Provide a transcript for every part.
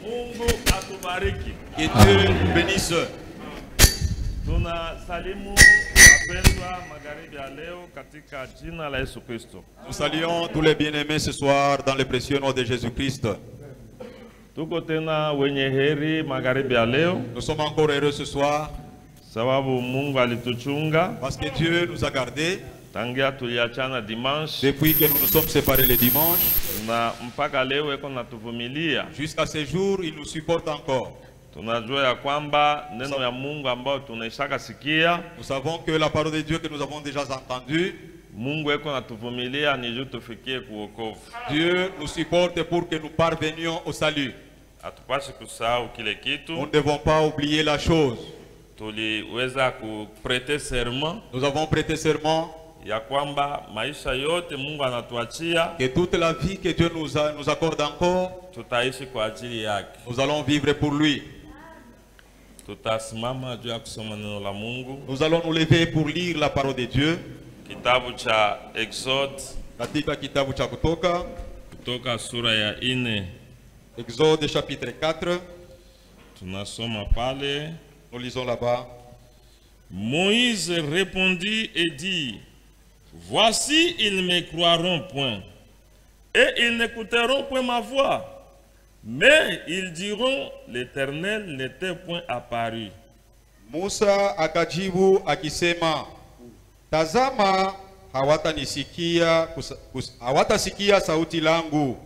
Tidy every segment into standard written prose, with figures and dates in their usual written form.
Mungu atubariki. Que Dieu nous bénisse. Tunasalimu wapendwa magharibi ya leo katika jina la Yesu Kristo. Nous saluons tous les bien-aimés ce soir dans le précieux nom de Jésus-Christ. Tuko tena wenye heri magharibi ya leo. Nous sommes encore heureux ce soir Sababu Mungu alituchunga parce que Dieu nous a gardés tangia tuliachana dimanche depuis que nous nous sommes séparés le dimanche. na mpaka leo eko natuvumilia. Jusqu'à ce jour, il nous supporte encore. Tunajua ya kwamba neno ya Mungu ambao tunaishaka sikia, Nous savons que la parole de Dieu que nous avons déjà entendue, Mungu eko natuvumilia ni juu tufikie kuokovu. Dieu nous supporte pour que nous parvenions au salut. Hatupasi kusahau kile kitu. Nous ne devons pas oublier la chose. Tuliweza kuprete serment Nous avons prêté serment ya kwamba maisha yote Mungu anatuachia que toute la vie que Dieu nous accorde encore, tutaishi kwa ajili yake. nous allons vivre pour lui. Tutasimama juu ya kusoma neno la Mungu. Nous allons nous lever pour lire la parole de Dieu. Kitabu cha Exode Katika kitabu cha Kutoka, kutoka sura ya 4 Exode chapitre 4, tunasoma pale. nous lisons là-bas. Moïse répondit et dit: Voici, ils ne me croiront point, et ils n'écouteront point ma voix. Mais ils diront, l'Éternel n'était point apparu. Musa akajibu akisema, tazama, hawatasikia sauti langu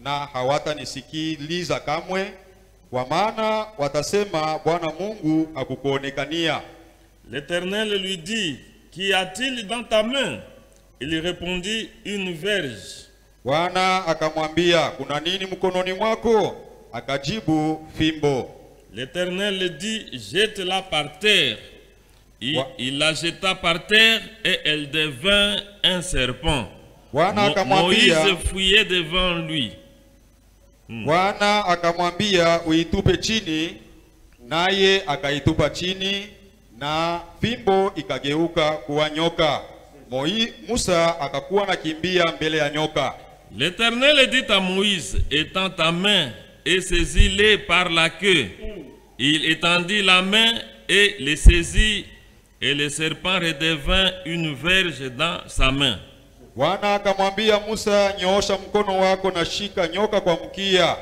na hawatanisikiliza kamwe, kwa maana watasema, Bwana Mungu hakukuonekania. L'Éternel lui dit: Qu'y a-t-il dans ta main? Il répondit: Une verge. Bwana akamwambia, kuna nini mkononi mwako? Akajibu, fimbo. L'Éternel lui dit: Jette-la par terre. Il la jeta par terre et elle devint un serpent. Moïse fuyait devant lui. Bwana akamwambia, uitupe chini, naye akaitupa chini, na fimbo ikageuka kuwa nyoka. Musa akakuwa nakimbia mbele ya nyoka. L'Éternel dit à Moïse: Étends ta main et saisis-les par la queue. Il étendit la main et les saisit, et le serpent redevint une verge dans sa main. Bwana akamwambia Musa, nyoosha mkono wako na shika nyoka kwa mkia.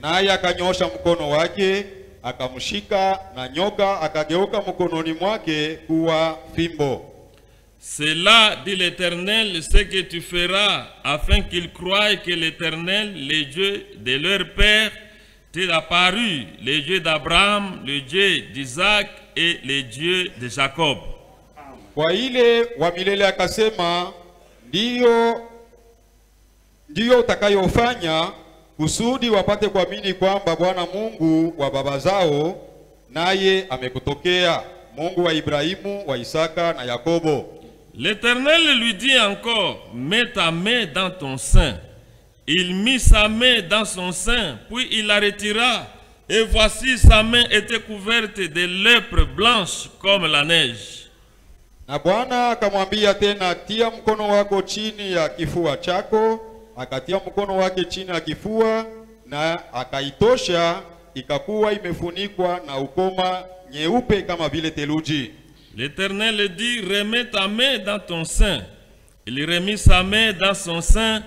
Naye akanyoosha mkono wake, akamshika, na nyoka akageuka mkononi mwake kuwa fimbo. C'est là, dit l'Éternel, ce que tu feras, afin qu'ils croient que l'Éternel, le Dieu de leur père, t'est apparu, le Dieu d'Abraham, le Dieu d'Isaac et le Dieu de Jacob. Kwa ile wa milele akasema, ndiyo utakayofanya, kusudi wapate kuamini kwamba Bwana Mungu wa baba zao naye amekutokea, Mungu wa Ibrahimu, wa Isaka na Yakobo. L'Éternel lui dit encore: Mets ta main dans ton sein. Il mit sa main dans son sein, puis il la retira, et voici sa main était couverte de lèpre blanche comme la neige. Na Bwana akamwambia tena, tia mkono wako chini ya kifua chako. Akatia mkono wake chini ya kifua, na akaitosha, ikakuwa imefunikwa na ukoma nyeupe kama vile theluji. L'Éternel dit: Remets ta main dans ton sein. Il remit sa main dans son sein,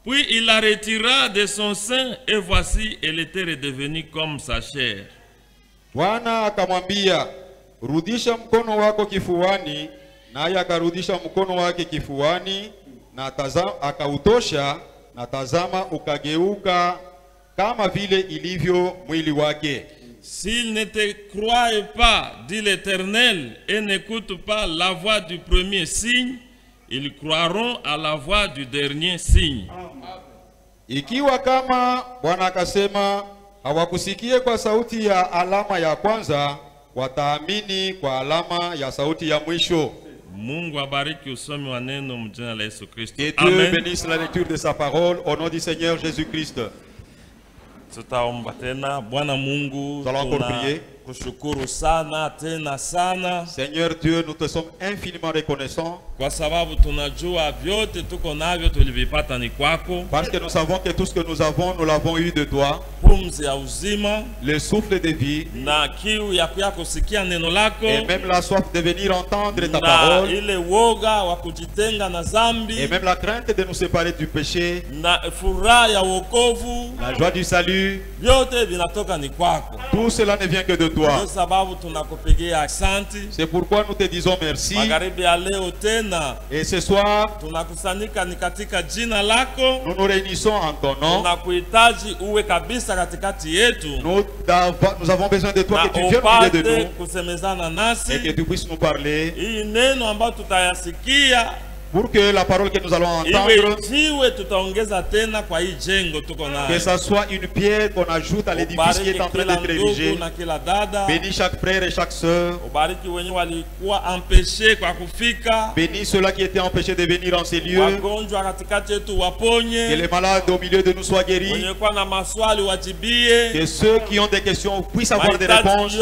puis il la retira de son sein, et voici, elle était redevenue comme sa chair. Bwana akamwambia, rudisha mkono wako kifuani. Naye akarudisha mkono wake kifuani, na akautosha, na tazama, ukageuka kama vile ilivyo mwili wake. S'ils ne te croient pas, dit l'Éternel, et n'écoutent pas la voix du premier signe, ils croiront à la voix du dernier signe. Ikiwa kama, Bwana akasema, hawakusikie kwa sauti ya alama ya kwanza, wataamini kwa alama ya sauti ya mwisho. Mungu abariki usomi wa neno mjina la Yesu Kristo. Que Dieu bénisse la lecture de sa parole au nom du Seigneur Jésus-Christ. Tutaomba tena. Bwana Mungu, kushukuru sana tena sana. Seigneur Dieu, nous te sommes infiniment reconnaissants. Kwa sababu tunajua vyote tuko navyo tulivipata ni kwako. Parce que nous savons que tout ce que nous l'avons eu de toi. Pumzi ya uzima, le souffle de vie, na kiu ya kusikia neno lako, et même la soif de venir entendre ta na parole, ile woga wa kujitenga na zambi, et même la crainte de nous séparer du péché, na furaha ya wokovu, la joie du salut. Vyote vinatoka ni kwako. Tout cela ne vient que de toi. Kwa sababu tunakupigia asante. C'est pourquoi nous te disons merci. Magharibi ya leo tena, et ce soir, tunakusanyika ni katika jina lako. Nous nous réunissons en ton nom. Tunakuhitaji uwe kabisa katikati yetu. Nous avons besoin de toi, que tu viennes au milieu de nous kusemezana nasi, et que tu puisses nous parler. Hii neno ambayo tutayasikia, pour que la parole que nous allons entendre, que ça soit une pierre qu'on ajoute à l'édifice qui est en train d'être érigé. Bénis chaque frère et chaque sœur. Bénis ceux-là qui étaient empêchés de venir en ces lieux. Que les malades au milieu de nous soient guéris. Que ceux qui ont des questions puissent avoir des réponses.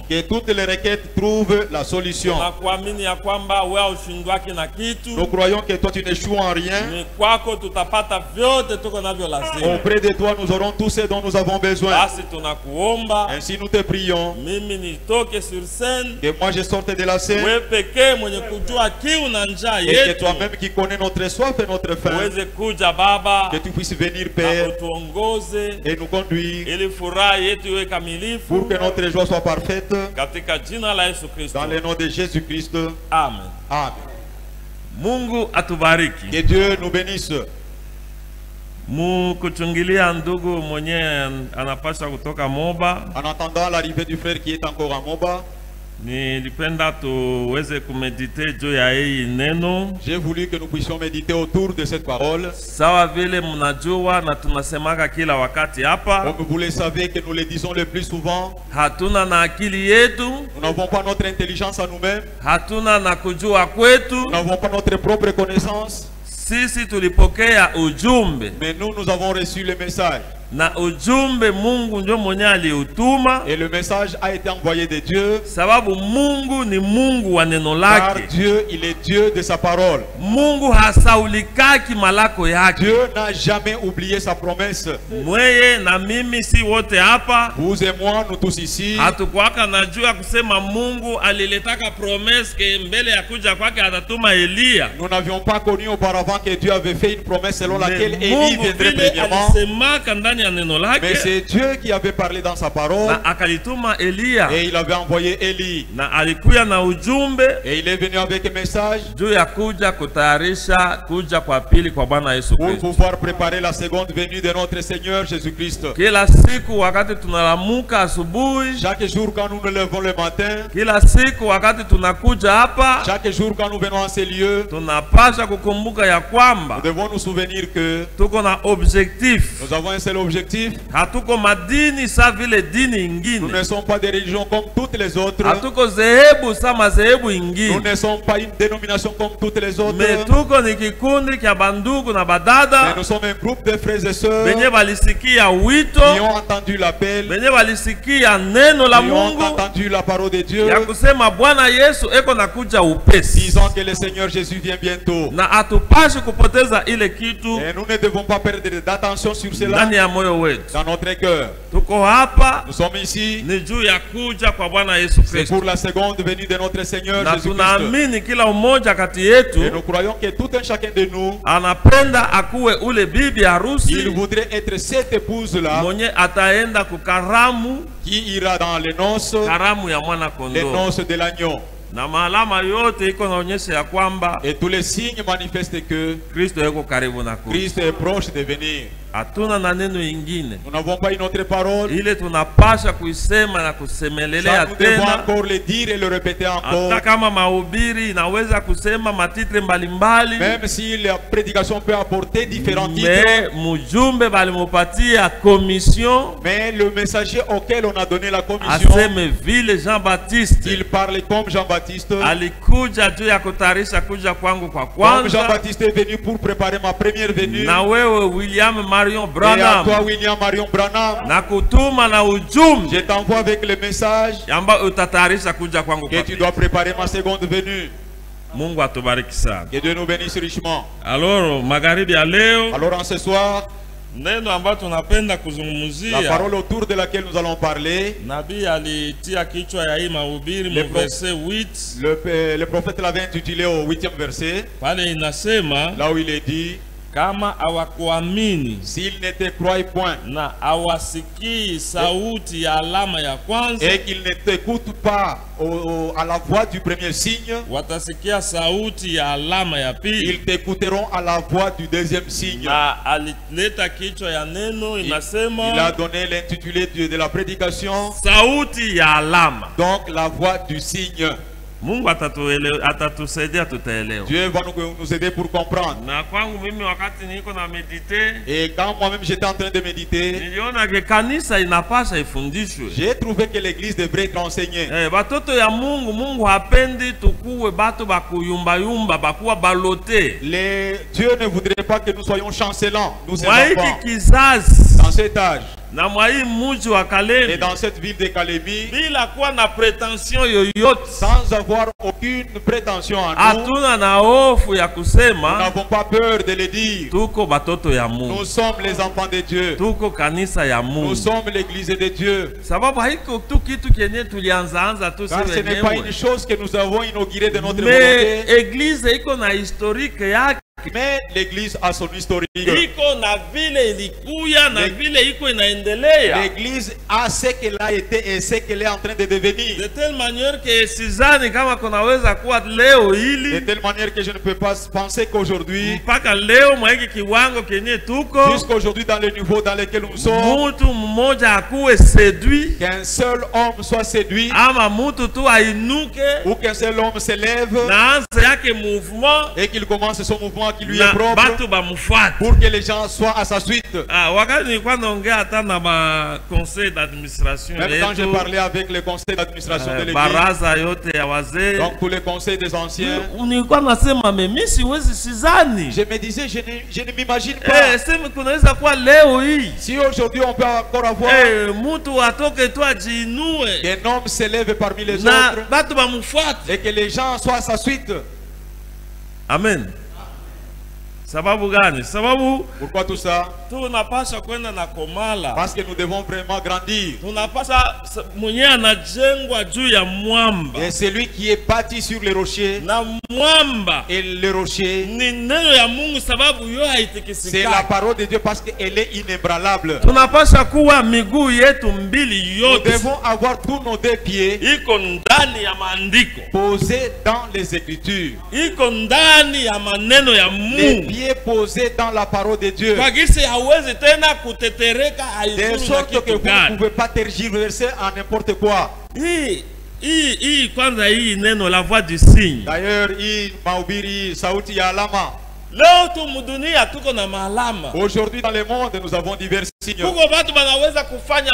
Que toutes les requêtes trouvent la solution. Nous croyons que toi tu n'échoues en rien. Auprès de toi nous aurons tout ce dont nous avons besoin. Ainsi nous te prions. Que moi je sorte de la scène. Et que toi-même qui connais notre soif et notre faim, que tu puisses venir, Père, et nous conduire pour que notre joie soit parfaite. Dans le nom de Jésus-Christ. Amen. Amen. Mungu atubariki. Que Dieu nous bénisse. Kuchungilia ndugu mwenye anapasha kutoka Moba. En attendant l'arrivée du frère qui est encore à Moba, nilipenda tuweze kumedite juu ya hii neno. J'ai voulu que nous puissions méditer autour de cette parole. Sawa vile mnajua na tunasemaka kila wakati hapa. Comme vous le savez que nous le disons le plus souvent. Hatuna na akili yetu. Nous n'avons pas notre intelligence à nous-mêmes. Hatuna na kujua kwetu. Nous n'avons pas notre propre connaissance. Sisi tulipokea ujumbe. Mais nous avons reçu le message. Na ujumbe Mungu ndio mwenye aliutuma. Et le message a été envoyé de Dieu. Sababu Mungu ni Mungu wa neno lake. Car Dieu, il est Dieu de sa parole. Mungu hasaulikaki malako yake. Dieu n'a jamais oublié sa promesse. Mweye na mimi si wote hapa. Vous et moi, nous tous ici. Hatukuwaka najua kusema Mungu aliletaka promesse ke mbele ya kuja kwake atatuma Elia. Nous n'avions pas connu auparavant que Dieu avait fait une promesse selon laquelle Élie viendrait premièrement. Mais c'est Dieu qui avait parlé dans sa parole. Et il avait envoyé Élie. Et il est venu avec un message pour pouvoir préparer la seconde venue de notre Seigneur Jésus-Christ. Chaque jour quand nous nous levons le matin, chaque jour quand nous venons en ces lieux, nous devons nous souvenir que nous avons un seul objectif. Nous ne sommes pas des religions comme toutes les autres. Nous ne sommes pas une dénomination comme toutes les autres. Mais nous sommes un groupe de frères et sœurs qui ont entendu l'appel, qui ont entendu la parole de Dieu, disant que le Seigneur Jésus vient bientôt. Et nous ne devons pas perdre d'attention sur cela. Dans notre cœur, nous sommes ici. C'est pour la seconde venue de notre Seigneur Jésus-Christ. Et nous croyons que tout un chacun de nous, il voudrait être cette épouse-là qui ira dans les noces de l'agneau. Et tous les signes manifestent que Christ est proche de venir. Nous n'avons pas une autre parole. Ça, nous devons encore le dire et le répéter encore. Même si la prédication peut apporter différents titres. Mais le messager auquel on a donné la commission, il parlait comme Jean-Baptiste. Comme Jean-Baptiste est venu pour préparer ma première venue. Marion Et à Branham toi, William Marion Branham, na kutuma na ujumbe je t'envoie avec le message ambao utatayarisha kuja kwangu que kwa tu pili. dois préparer ma seconde venue. Mungu atubariki sana. Que Dieu nous bénisse richement. Alors magharibi ya leo Alors en ce soir, neno ambayo tunapenda la kuzungumzia, parole autour de laquelle nous allons parler, nabii alitia kichwa ya hii mahubiri Le mu pro- verset 8 le prophète l'avait intitulé au 8e verset, pale inasema là où il est dit, kama hawakuamini s'ils ne te croient point na hawasikii sauti ya alama ya kwanza, et qu'ils ne t'écoutent pas à la voix du premier signe, watasikia sauti ya alama ya pili. ils t'écouteront à la voix du deuxième signe. Na alileta kichwa ya neno Il a inasema donné l'intitulé de la prédication, sauti ya alama. donc la voix du signe. Mungu atatusaidia tutaelewa. Dieu va nous aider pour comprendre. Na kwangu mimi wakati niko na medite, Et quand moi-même j'étais en train de méditer, niliona ke kanisa inapasha ifundishwe. j'ai trouvé que l'église devrait être enseignée. Batoto ya Mungu hapendi tukuwe batu bakuyumba yumba bakuwa balote. Dieu ne voudrait pas que nous soyons chancelants, nous ses Mwa enfants, hiki kizazi dans cet âge na mwa hii muji wa et Kalemi dans cette ville de Kalemi, bila kuwa na pretension yoyote, sans avoir aucune prétention en nous. hatuna na hofu ya Nous kusema n'avons pas peur de le dire. tuko batoto ya Nous Mungu, sommes les enfants de Dieu. tuko kanisa ya Nous Mungu. sommes l'église de Dieu. Sababu haiko tu kitu kenye tulianzaanza tu Car ce sisi n'est pas une wenyewe, chose que nous avons inaugurée de notre me volonté, eglise iko na historique yake, mais l'église a son historique. iko na vile ilikuya na vile iko inaendelea, L'église a ce qu'elle a été et ce qu'elle est en train de devenir. de telle manière que sizani kama kunaweza kuwa leo De hili telle manière que je ne peux pas penser qu'aujourd'hui, mpaka leo mwa hiki kiwango kenye tuko, jusqu'aujourd'hui dans le niveau dans lequel nous sommes, mutu mmoja akuwe séduit qu'un seul homme soit séduit ama mutu tu ainuke ou qu'un seul homme s'élève na anze yake mouvement et qu'il commence son mouvement qui lui est na propre batu bamufuate. pour que les gens soient à sa suite. Wakati nilikuwa naongea hata na ba conseil d'administration Même quand j'ai yetu, parlé avec le conseil d'administration de l'église, baraza yote ya wazee, donc tous les conseils des anciens, nilikuwa nasema mimi siwezi, sizani je me disais, je ne m'imagine pas sema kunaweza kuwa leo hii si aujourd'hui on peut encore avoir mutu atoke tu ajiinue qu'un homme s'élève parmi les na autres batu bamufuate. et que les gens soient à sa suite. Amen. Sababu gani? Sababu Pourquoi tout ça? tunapasha kwenda na komala, Parce que nous devons vraiment grandir. tunapasha mwenye anajengwa juu ya mwamba, Et celui qui est bâti sur les rochers, na mwamba et le rocher, ni neno ya Mungu, sababu yo c'est la haitikisikaki. parole de Dieu parce qu'elle est inébranlable. Tunapasha kuwa miguu yetu mbili Nous yote devons avoir tous nos deux pieds iko ndani ya maandiko, posés dans les Écritures. iko ndani ya maneno ya Les Mungu, pieds posés dans la parole de Dieu. kwa gisi hawezi tena kutetereka De haizuru na sorte que kitu vous ne gani. pouvez pas tergiverser en n'importe quoi. Hii kwanza, hii neno la voix du signe. D'ailleurs, hii mahubiri sauti ya alama. Leo tu mudunia tuko na maalama. Aujourd'hui dans le monde, nous avons divers signes. Kuko watu banaweza kufanya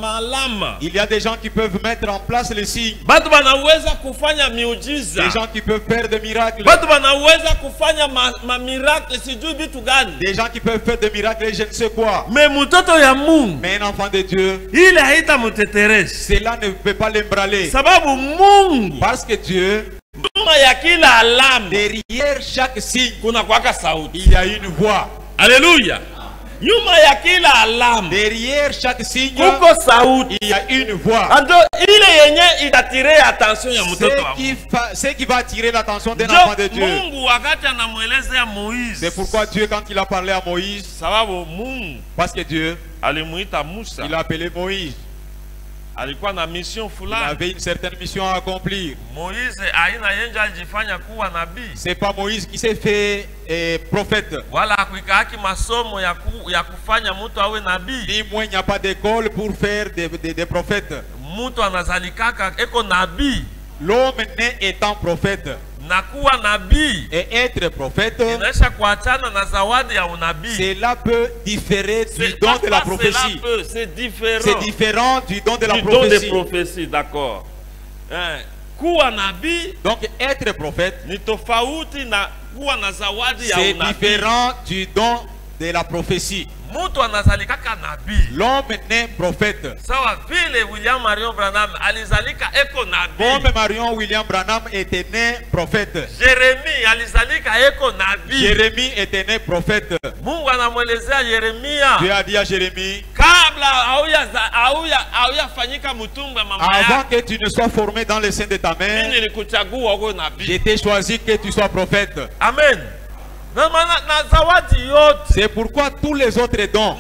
maalama. Il y a des gens qui peuvent mettre en place les signes. Batu banaweza kufanya miujiza. Des gens qui peuvent faire des miracles. Batu banaweza kufanya miracle sijui vitu gani. Des gens qui peuvent faire des miracles et je ne sais quoi. Me mtoto ya Mungu, Mais un enfant de Dieu, ile haitamuteteresha. cela ne peut pas l'embraler. Sababu Mungu, Parce que Dieu, nyuma ya kila alama derrière chaque signe, kuna kwaka sauti. il y a une voix. Alléluia. Nyuma ya kila alama Derrière chaque signe, kuko sauti. il y a une voix. Ando ile yenye itatire attention ya mtoto wa Mungu. Ce qui va attirer l'attention d'un enfant de Dieu. Mungu wakati anamwelezea Moize, C'est pourquoi Dieu, quand il a parlé à Moïse, sababu Mungu parce que Dieu, alimuita Musa, il a appelé Moïse. alikuwa na mission Il fulani. avait une certaine mission à accomplir. Moize aina yenje alijifanya kuwa nabii, C'est pas Moïse qui s'est fait prophète. wala hakuikaaki masomo ya kufanya mtu awe nabii. Ni moi, il n'y a pas d'école pour faire des prophètes. Mtu anazalikaka eko nabii, L'homme né étant prophète na kuwa nabii et être prophète, inaisha kuachana na zawadi ya unabii. cela peut différer du don de la prophétie. C'est différent. C'est différent du don de la Du don de prophétie. prophétie, d'accord. Kuwa nabii Donc être prophète, ni tofauti na kuwa na zawadi ya c'est unabii. différent du don de la prophétie. Mutu anazalikaka nabii. L'homme naît prophète. Sawa vile William Marion Branham alizalika eko nabii. Comme Marion William Branham était né prophète. Jérémie alizalika eko nabii. Jérémie était né prophète. Mungu anamwelezea Yeremia. Dieu a dit à Jérémie, kabla hauya fanyika mutumba mama yako. avant que tu ne sois formé dans le sein de ta mère, Mimi nilikuchagua uwe nabii. je t'ai choisi que tu sois prophète. Amen. Na zawadi yote. C'est pourquoi tous les autres dons.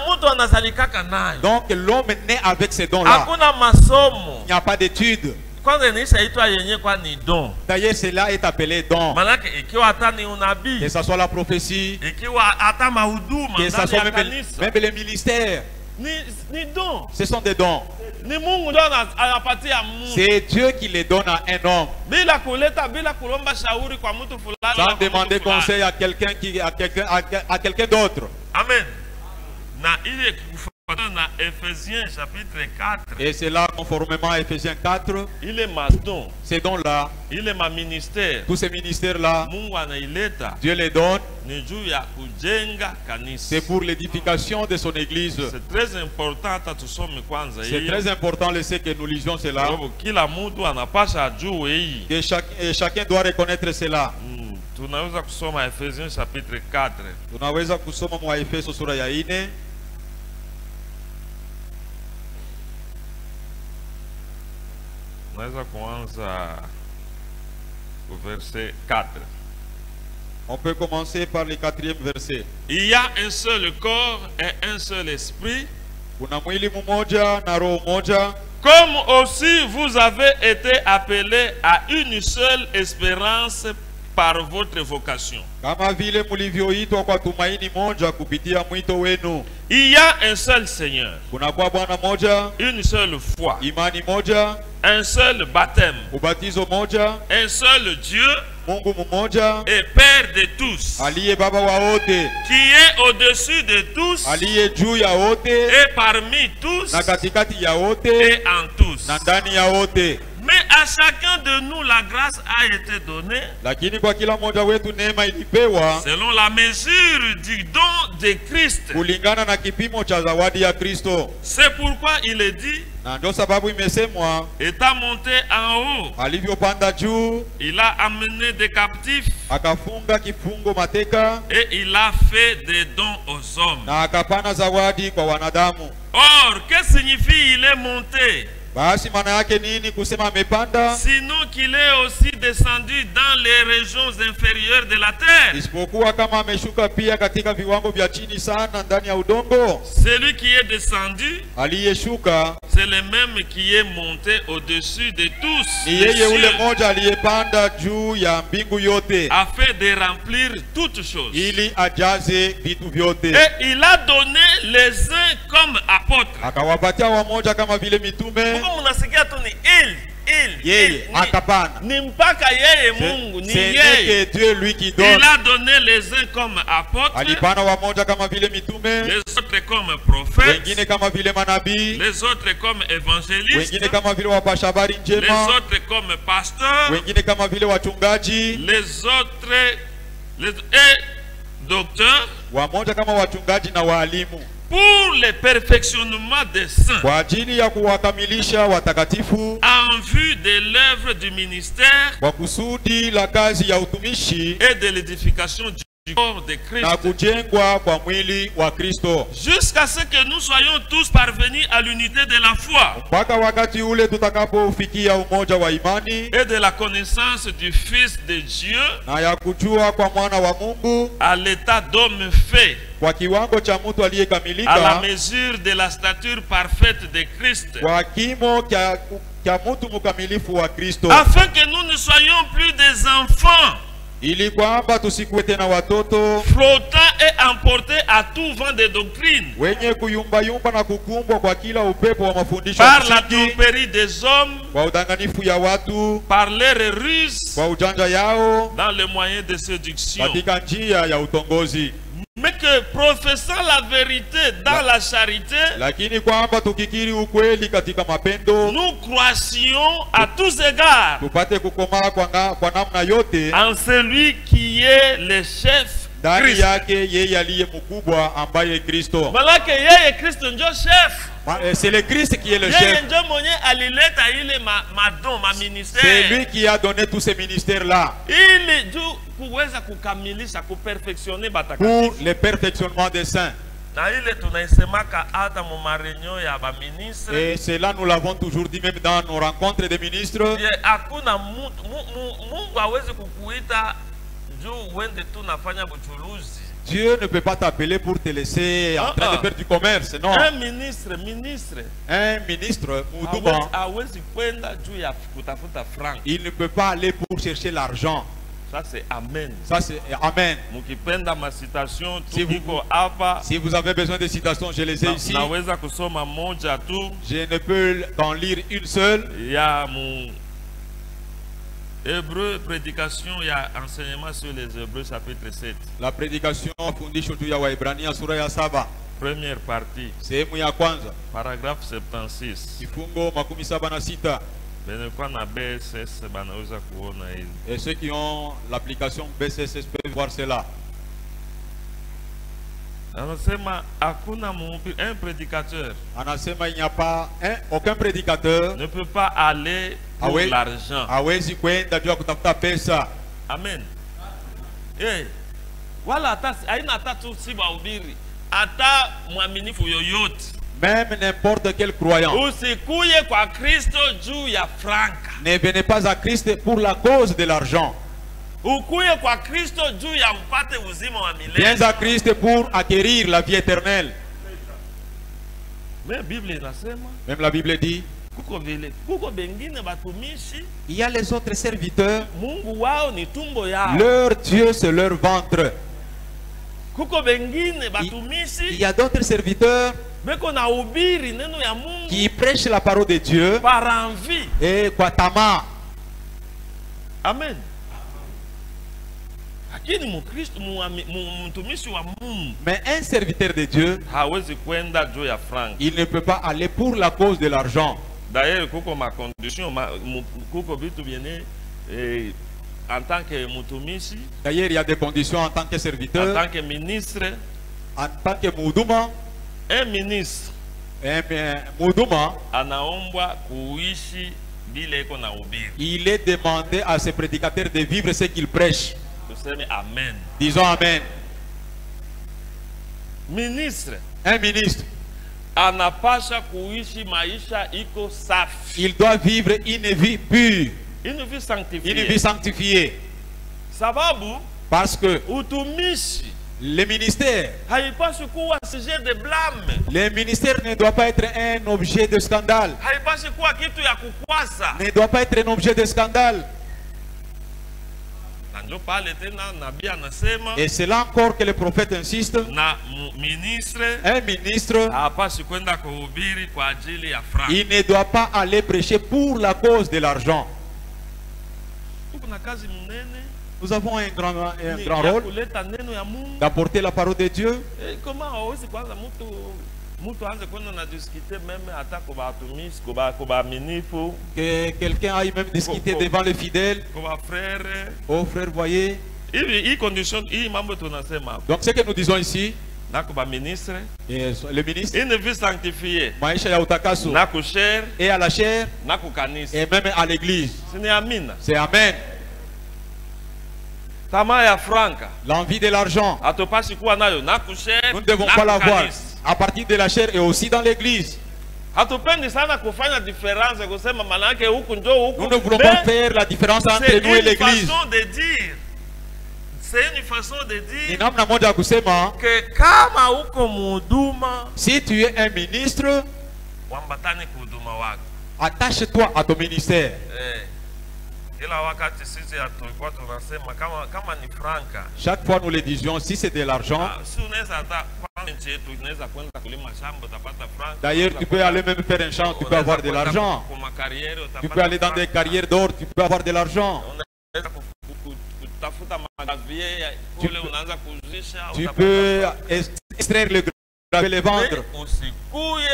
Mutu anazalikaka nayo. Donc l'homme naît avec ces dons-là. Hakuna masomo. Il n'y a pas d'études. Kwanza inaitwa yenye kwa ni don. D'ailleurs, cela est appelé don. Manake ikiwa hata ni unabii. Que ce soit la prophétie, Ikiwa hata mahuduma que ce ndani soit ya même kanisa. les ministères. Ni don. Ce sont des dons. Ni Mungu ndo anapatia Mungu. C'est Dieu qui les donne à un homme. Bila kulomba shauri kwa mtu fulani. Sans demander conseil à quelqu'un à quelqu'un d'autre. Amen. Na ile kufuatana na Ephésiens chapitre 4. Et c'est là conformément à Ephésiens 4. Il est ma don. Ces dons-là, Il est ma ministère. tous ces ministères-là, Mungu anaileta. Dieu les donne. Ni juu ya kujenga kanisa. C'est pour l'édification de son église. C'est très important hata tusome kwanza C'est hiyo. très important le fait que nous lisions cela. Sababu kila mtu anapasha ajue hii. Que chacun doit reconnaître cela. Tunaweza kusoma Ephésiens chapitre 4. Tunaweza kusoma mwa Efeso sura ya 4. Tunaweza kuanza verset 4. On peut commencer par le 4e verset. Il y a un seul corps et un seul esprit. Kuna mwili mmoja na roho moja. Comme aussi vous avez été appelés à une seule espérance par votre vocation. Kama vile mulivyoitwa kwa tumaini moja kupitia mwito wenu. Il y a un seul Seigneur. Kuna kwa Bwana moja. Une seule foi. Imani moja. Un seul baptême. Ubatizo moja. Un seul Dieu. Mungu mmoja. Et Père de tous. Aliye baba wa wote. Qui est au-dessus de tous. Aliye juu ya wote. Et parmi tous. Na katikati ya wote. Et en tous. Na ndani ya wote. Mais à chacun de nous la grâce a été donnée. Lakini kwa kila mmoja wetu neema ilipewa. Selon la mesure du don de Christ. Kulingana na kipimo cha zawadi ya Kristo. C'est pourquoi il est dit. Na ndio sababu imesemwa. Étant monté en haut. Alivyopanda juu. Il a amené des captifs. Akafunga kifungo mateka. Et il a fait des dons aux hommes. Na akapana zawadi kwa wanadamu. Or, que signifie il est monté? Basi maana yake nini kusema amepanda? Sinon qu'il est aussi descendu dans les régions inférieures de la terre. Isipokuwa kama ameshuka pia katika viwango vya chini sana ndani ya udongo. Celui qui est descendu, aliyeshuka, c'est le même qui est monté au-dessus de tous. Ni yeye ule moja aliyepanda juu ya mbingu yote. Afin de remplir toutes choses. Ili ajaze vitu vyote. Et il a donné les uns comme apôtres. Akawapatia wamoja kama vile mitume. Mnasikia tu ni yeye akapana. Ni mpaka yeye Mungu ni yeye. Dieu lui qui donne. Il a donné les uns comme apôtres. Alipana wamoja kama vile mitume. Les autres comme prophètes. Wengine kama vile manabii. Les autres comme évangélistes. Wengine kama vile wapasha habari njema. Les autres comme pasteurs. Wengine kama vile wachungaji. Les autres et docteurs. Wamoja kama wachungaji na walimu. Pour le perfectionnement des saints. Kwa ajili ya kuwakamilisha watakatifu. En vue de l'œuvre du ministère. Kwa kusudi la kazi ya utumishi. Et de l'édification du corps de Christ. Na kujengwa kwa mwili wa Kristo. Jusqu'à ce que nous soyons tous parvenus à l'unité de la foi. Mpaka wakati ule tutakapofikia umoja wa imani. Et de la connaissance du Fils de Dieu. Na ya kujua kwa mwana wa Mungu. À l'état d'homme fait. Kwa kiwango cha mtu aliyekamilika. À la mesure de la stature parfaite de Christ. Kwa kimo cha mtu mkamilifu wa Kristo. Afin que nous ne soyons plus des enfants. Ili kwamba tusikuwe tena watoto flottant et emportés à tout vent de doctrine. Wenye kuyumba yumba na kukumbwa kwa kila upepo wa mafundisho. Par la tromperie des hommes. Kwa udanganifu ya watu. Par leur ruse. Kwa ujanja yao. Dans les moyens de séduction. Katika njia ya utongozi. Mais que professant la vérité dans la charité, lakini kwamba tukikiri ukweli katika mapendo, nous croissions à tous égards tupate kukomaa kwa namna yote en celui qui est le chef Ndani Kristo. yake yeye aliye mkubwa ambaye Kristo. Malaki yeye Kristo njo chef. C'est le Christ qui est le Yeye chef. njo mwenye alileta ile madon, ma C'est ministère. lui qui a donné tous ces ministères-là Ili juu kuweza kukamilisha, kuperfectionner pour batakatifu. le perfectionnement des saints. Na ile tunaisemaka hata mu mareunion ya ba ministre. Et cela, nous l'avons toujours dit même dans nos rencontres des ministres. Ye, hakuna Mungu hawezi kukuita juu uende tu nafanya buchuluzi. Dieu ne peut pas t'appeler pour te laisser en train de faire du commerce, non. Un ministre Un ministre, Moudouba, hawezi kwenda juu ya kutafuta franc. il ne peut pas aller pour chercher l'argent. Ça c'est amen. Ça c'est Amen. Mukipenda masitation Si vous- tuko hapa. Si vous avez besoin de citations, je les ai ici. Naweza kusoma moja tu Je ne peux en lire une seule. ya mu Hébreu, prédication, il y a enseignement sur les Hébreux, chapitre 7. La prédication fundisho juu ya Waebrania sura ya 7. Première partie, Sehemu ya kwanza. paragraphe 76. Kifungo 76. Benekwa na BSS banaweza kuona hili. Et ceux qui ont l'application BCSS peuvent voir cela. Anasema hakuna un prédicateur Anasema il n'y a pas aucun prédicateur ne peut pas aller pour oui. l'argent. hawezi kwenda juu ya kutafuta pesa. Amen. Wala hata haina hata tu si wahubiri, hata mwaminifu yoyote. Même n'importe quel croyant. Usikuye kwa Kristo juu ya franka. Ne venez pas à Christ pour la cause de l'argent. Ukuye kwa Kristo juu ya upate uzima wa milele. Viens à Christ pour acquérir la vie éternelle. Mais Bible inasema Même la Bible dit, kuko bengine batumishi il y a les autres serviteurs, Mungu wao ni tumbo yao. leur Dieu c'est leur ventre. Kuko bengine Il batumishi y a d'autres serviteurs beko na ubiri neno ya Mungu qui prêchent la parole de Dieu par envie. et kwa tamaa. Amen. Lakini mukristo mtumishi wa Mungu Mais un serviteur de Dieu, hawezi kwenda juu ya frank. il ne peut pas aller pour la cause de l'argent. D'ailleurs kuko ma condition kuko vitu biene en tant que mtumishi, D'ailleurs, il y a des conditions en tant que en serviteur, tant que ministre. en tant que Mouduma. Un ministre Mouduma, anaombwa kuishi bila iko na ubiri. il est demandé à ses prédicateurs de vivre ce qu'ils prêchent. Tuseme amen. Disons Amen. Ministre Un ministre, anapasha kuishi maisha iko safi, il doit vivre une vie pure, une vie une vie sanctifiée. sanctifiée. Sababu Parce que utumishi le ministère, haipashi kuwa sujet de blâme, le ministère ne doit pas être un objet de scandale. haipashi kuwa kitu ya kukwasa. Ne doit pas être un objet de scandale. Na ndio pale tena nabii anasema Et c'est là encore que le prophète insiste. na ministre Un ministre, hapashi kwenda kuhubiri kwa ajili ya franc. il ne doit pas aller prêcher pour la cause de l'argent. Tuko na kazi mnene Nous avons un grand ya rôle kuleta neno ya Mungu. d'apporter la parole de Dieu. Kama hawezi kwanza mtu aanze kwenda na discuter meme hata kwa watumishi, kwa minifu, Que quelqu'un aille même discuter devant les fidèles. kwa frère. Oh frère, voyez. Hii condition hii mambo tunasema Donc ce que nous disons ici, na kwa ministre, et le ministre, une vie sanctifiée, maisha ya utakaso, na kusher, et à la chair, na kukanisa. et même à l'église. Sini amina. C'est Amen. Tamaa ya franka L'envie de l'argent, hatupashi kuwa nayo na kusher, nous ne devons na pas l'avoir kukanisa. à partir de la chair et aussi dans l'église. Hatupendi sana kufanya difference kusema maana yake huku ndio huku. Nous ne voulons Mais pas faire la différence entre c'est nous et une l'église. façon de dire. C'est une façon de Ni dire namna moja ya kusema, que kama uko mhuduma, si tu es un ministre, wambatane kuhuduma wako. attache-toi à ton ministère. Kila wakati sisi tulikuwa tunasema kama ni franka, Chaque fois nous le disions, si c'est de l'argent, si unaweza hata kwa nchi yetu unaweza kwenda kulima shamba utapata franka. d'ailleurs tu peux aller même faire un champ, tu peux avoir de l'argent. Kwa carrière Tu peux aller dans des carrières d'or, tu peux avoir de l'argent. Unaweza kutafuta magavier kule unaanza kuzisha. Tu peux extraire le gravier et le vendre. Usikuye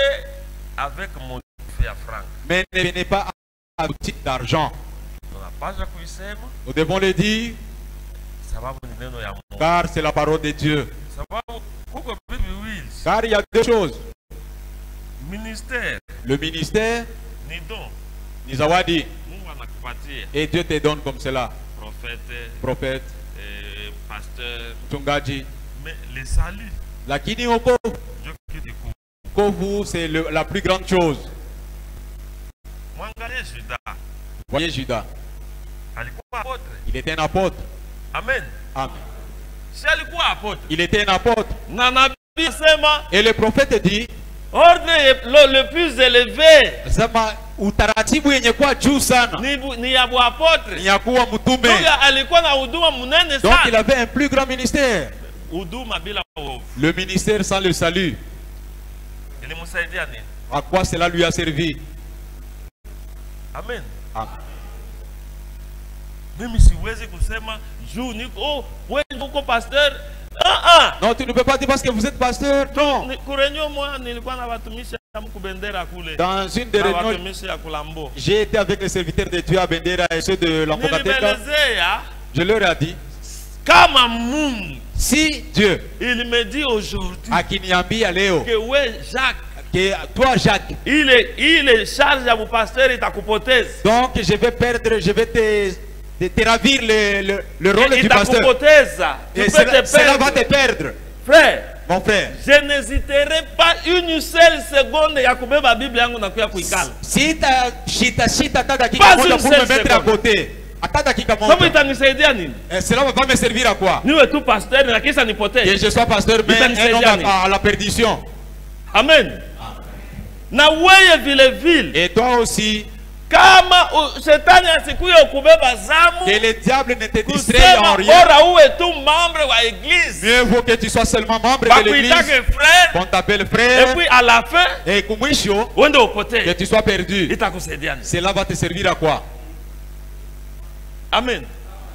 avec motif ya franka. Mais ne venez pas à l'outil d'argent. Tunapaswa kuisema Nous devons le dire. Sababu ni neno ya Mungu. car c'est la parole de Dieu. Sababu kuko bibi wili. Car il y a deux choses. Ministère Le ministère, ni don. ni zawadi, Mungu anakupatia. et Dieu te donne comme cela. Prophète, Pasteur. mchungaji. Mais le salut, Lakini wokovu, Dieu qui découvre. wokovu c'est la plus grande chose. Mwangalie Juda. Voyez Judas, Alikuwa apôtre. il était un apôtre. Amen. Amen. Si alikuwa apôtre. Il était un apôtre. Na nabii sema Et le prophète dit, ordre le plus élevé sema utaratibu yenye kuwa juu sana ni ya apôtre. ni ya kuwa mtume. Alikuwa na huduma munene Donc il sana. avait un plus grand ministère. Huduma bila uovu. Le ministère sans le salut. Ilimsaidia nini? À quoi cela lui a servi? Amen. Amen. Mimi siwezi kusema juu niko wewe uko pasteur. Non, tu ne peux pas dire parce que vous êtes pasteur. Non. Kurenyo moi nilikuwa na watumishi mkubendera kule. Dans une des réunions, Watumishi ya Kulambo. j'ai été avec les serviteurs de Dieu à Bendera et ceux de l'Amphothéâtre. Nilielezea Je leur ai dit, kama Mungu si Dieu il me dit aujourd'hui akiniambia leo que ouais Jacques que toi Jacques, il est charge ya pasteur itakupoteza. donc je vais perdre, je vais te ravir le rôle du pasteur. Itakupoteza. Tu Et peux cela, te cela va perdre. te perdre. Frère, Mon frère, je n'hésiterai pas une seule seconde ya kubeba Biblia yangu na kuya kuikala. si ta shita hata dakika Pas moja une pour me seule mettre à seconde. côté, hata dakika Sababu moja, itanisaidia nini? cela va me servir à quoi? Niwe tu pasteur na kisa Que nipotee. je sois pasteur, mais un homme à la perdition. Amen. Na wewe vile vile Et toi aussi, kama shetani asikuye kubeba zamu que le diable ne te distraie en kusema rien. bora uwe tu membre wa église. Mieux vaut que tu sois seulement membre de l'église, Bakuitake frère qu'on t'appelle et frère, puis à la fin et kumwisho, uende que upotee. tu sois perdu. Itakusaidia nini? Cela va te servir à quoi? Amen.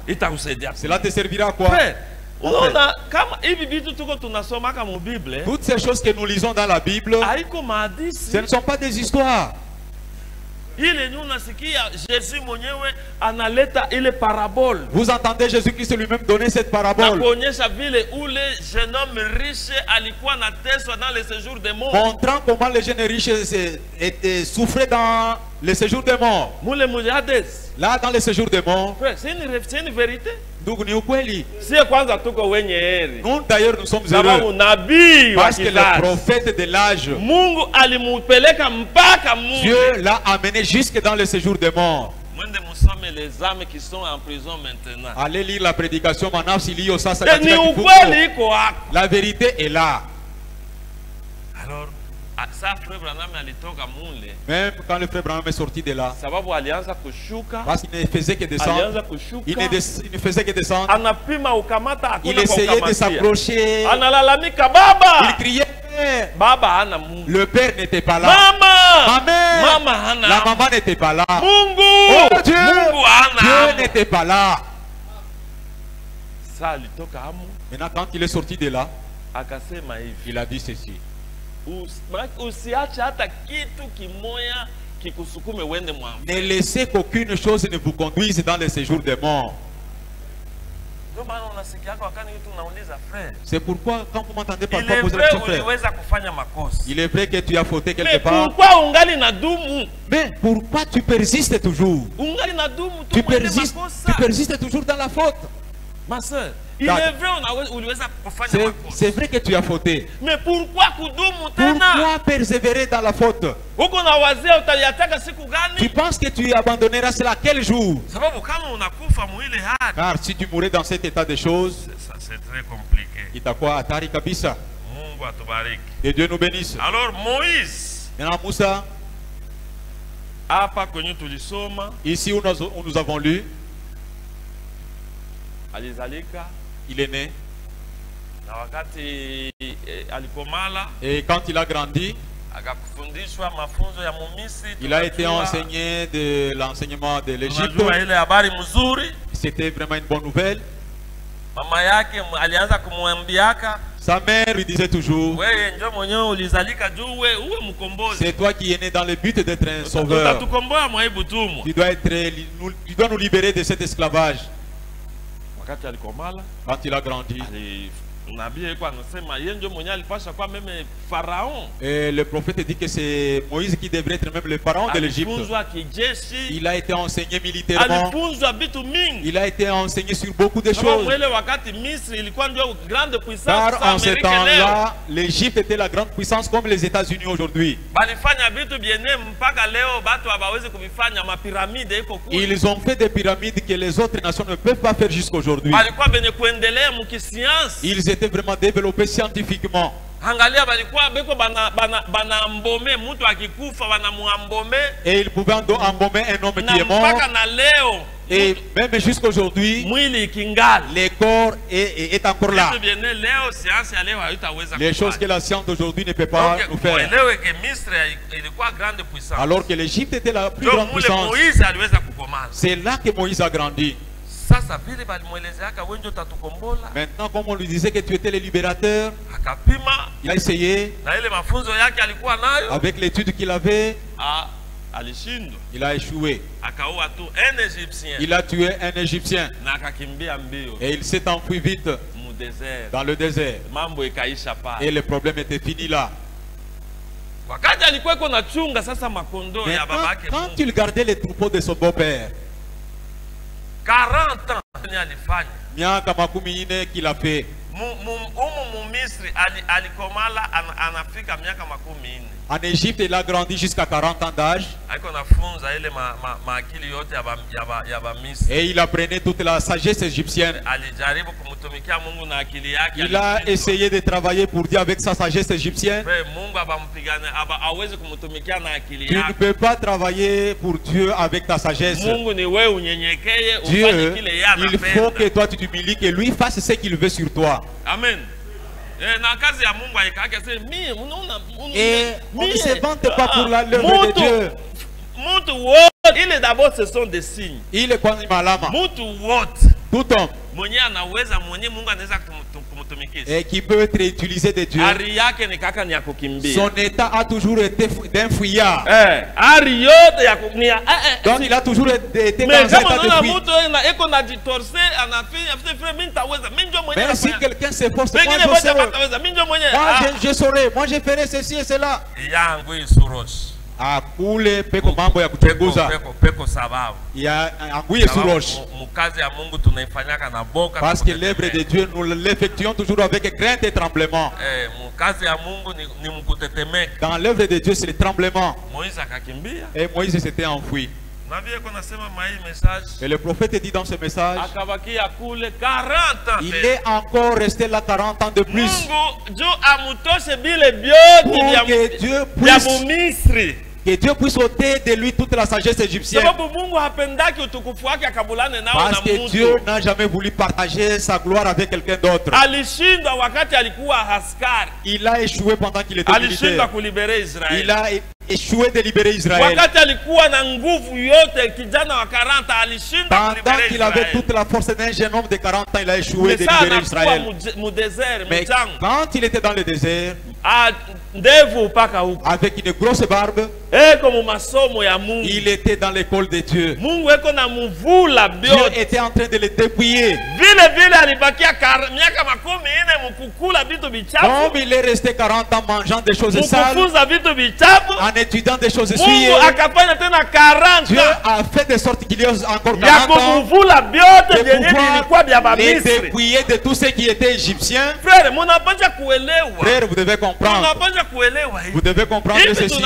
Itakusaidia. Cela te servira à quoi? Frère, unaona kama hivi vitu tuko tunasoma kama Bible, Toutes ces choses que nous lisons dans la Bible, haiko mahadisi. ce ne sont pas des histoires. Ile unasikia Jésus mwenyewe analeta ile parabole. Vous entendez Jésus-Christ lui-même donner cette Na parabole, kuonyesha vile ule jeune homme riche alikuwa nateswa dans le séjour des morts. montrant comment les jeunes riches souffraient dans le séjour des morts. Mule mujades. Là, dans le séjour des morts, Frère, c'est une vérité. ndugu ni ukweli. Sie kwanza tuko wenye heri. Nous d'ailleurs nous sommes Sababu heureux nabii wa parce que le kizazi prophète de l'âge, Mungu alimupeleka mpaka Mungu. Dieu l'a amené jusque dans le séjour des morts. Mwende musome les âmes qui sont en prison maintenant. Allez lire la prédication maintenant s'il y a ça. Ni ukweli iko hako. La vérité est là. Alors, sa frère Branham alitoka mule Même quand le frère Branham est sorti de là, sababu alianza kushuka. parce qu'il ne faisait que descendre, Alianza kushuka. il ne faisait que descendre. Anapima ukamata Il hakuna essayait de kukamatia. s'approcher. Analalamika Il baba. criait. Baba hana Mungu. Le père n'était pas là. Mama. Ma mère, Mama hana. la maman n'était pas là. Mungu. Oh Dieu, Mungu hana. Dieu n'était pas là. Sa alitoka hamu Maintenant, quand il est sorti de là, akasema hivi. il a dit ceci. Usiache hata kitu kimoya kikusukume wende mwamu. Ne laissez qu'aucune chose ne vous conduise dans le séjour des morts. Ndio maana unasikia wakati kitu unauliza frère. C'est pourquoi, quand vous m'entendez Il parfois est poser la vrai question, frère, uliweza kufanya makosa. il est vrai que tu as fauté quelque Mais part. pourquoi ungali na dumu? Mais pourquoi tu persistes toujours? Ungali na dumu Tu tu mwende persistes, makosa. tu persistes toujours dans la faute. Ma sœur, il D'accord. est vrai uliweza kufanya makosa. C'est vrai que tu as fauté. Mais pourquoi kudumu tena? Pourquoi persévérer dans la faute? Huko na wazee utaliataka siku Tu gani? penses que tu abandonneras cela quel jour? Sababu kama unakufa muile hali. Car si tu mourais dans cet état de choses, C'est très compliqué. itakuwa hatari kabisa. Mungu atubariki. Que Dieu nous bénisse. Alors Moïse, Maintenant, Moussa, hapa kwenye tulisoma ici où nous avons lu, alizalika il est né. na wakati alikomala Et quand il a grandi, akafundishwa mafunzo ya Mumisri. il a été enseigné de l'enseignement de l'Égypte. Unajua ile habari mzuri. C'était vraiment une bonne nouvelle. Mama yake alianza kumwambiaka, Sa mère lui disait toujours, wewe ndio mwenyewe ulizalika juu uwe mkombozi. c'est toi qui es né dans le but d'être un sauveur. Utatukomboa mwa hii butumwa. Tu dois nous libérer de cet esclavage. wakati alikomala quand il a grandi. nabii alikuwa anasema yeye ndio mwenye alipasha kwa meme Pharaon. Et le prophète dit que c'est Moïse qui devrait être même le pharaon de l'Égypte. Alifunzwa kijeshi, Il a été enseigné militairement. alifunzwa vitu mingi. Il a été enseigné sur beaucoup de Sababu choses. mwele wakati Misri ilikuwa ndio grande puissance Car sa en ce Amerika leo. temps-là, l'Égypte était la grande puissance comme les États-Unis aujourd'hui. Balifanya vitu biene mpaka leo batu hawawezi kuvifanya, mapiramide iko kule. Ils ont fait des pyramides que les autres nations ne peuvent pas faire jusqu'à aujourd'hui. Balikuwa benye kuendelea mukisiansi. Ils étaient vraiment développés scientifiquement. Angalia balikuwa beko bana mbome, mtu akikufa banamuambome. Et ils pouvaient embaumer un homme qui est mort. Na mpaka na leo. Et même jusqu'à aujourd'hui, Mwili kingali. le corps est encore là. Vitu biene leo science ya leo haitaweza Les choses que la science d'aujourd'hui ne peut pas nous faire. Kuelewe ke Misri ilikuwa grande puissance. Alors que l'Égypte était la plus grande puissance. Moïse aliweza kukomana. C'est là que Moïse a grandi. Sasa vile balimwelezeaka wenjo tatukombola. Maintenant, comme on lui disait que tu étais le libérateur, akapima, il a essayé, na ile mafunzo yake alikuwa nayo, avec l'étude qu'il avait, alishindwa. il a échoué. Akaua tu un Égyptien. Il a tué un Égyptien. Na akakimbia mbio. Et il s'est enfui vite mu désert. dans le désert. Mambo ikaisha pale. Et le problème était fini là. Wakati alikuwa na chunga sasa makondo ya babake. Quand il gardait les troupeaux de son beau-père, 40 ans alifanya. miaka makumi ine qu'il a fait. Misri alikomala anafika miaka makumi ine. En Égypte, il a grandi jusqu'à 40 ans d'âge. Et il apprenait toute la sagesse égyptienne. Il a essayé de travailler pour Dieu avec sa sagesse égyptienne. Tu ne peux pas travailler pour Dieu avec ta sagesse. Dieu, il faut que toi tu t'humilies, que lui fasse ce qu'il veut sur toi. Amen. Et on ne se vante pas pour l'œuvre de Dieu. Il est d'abord, ce sont des signes. Il est quoi, malama? Tout homme et qui peut être utilisé de Dieu. Son état a toujours été d'un fouillard. Donc il a toujours été dans un état de fuite. Mais si quelqu'un se force, moi je saurais, moi je ferai ceci et cela. Akule peko mambo ya kuchunguza. Ya anguye sur roche. Parce que l'œuvre de Dieu nous l'effectuons toujours avec crainte et tremblement. Dans l'œuvre de Dieu c'est le tremblement. Et Moïse s'était enfoui. Et le prophète dit dans ce message, il est encore resté là 40 ans de plus. Que Dieu puisse ôter de lui toute la sagesse égyptienne. Parce que Dieu n'a jamais voulu partager sa gloire avec quelqu'un d'autre. Il a échoué pendant qu'il était militaire. Il a échoué de libérer Israël. Pendant qu'il avait toute la force d'un jeune homme de 40 ans, il a échoué de libérer Israël. Mais quand il était dans le désert, avec une grosse barbe, il était dans l'école de Dieu. Dieu était en train de le dépouiller. Comme il est resté 40 ans mangeant des choses sales, en étudiant des choses souillées, Dieu a fait de sorte qu'il y ait encore 40 ans de pouvoir les dépouiller de tout ce qui était égyptien. Frère, vous devez comprendre. Vous devez comprendre ceci.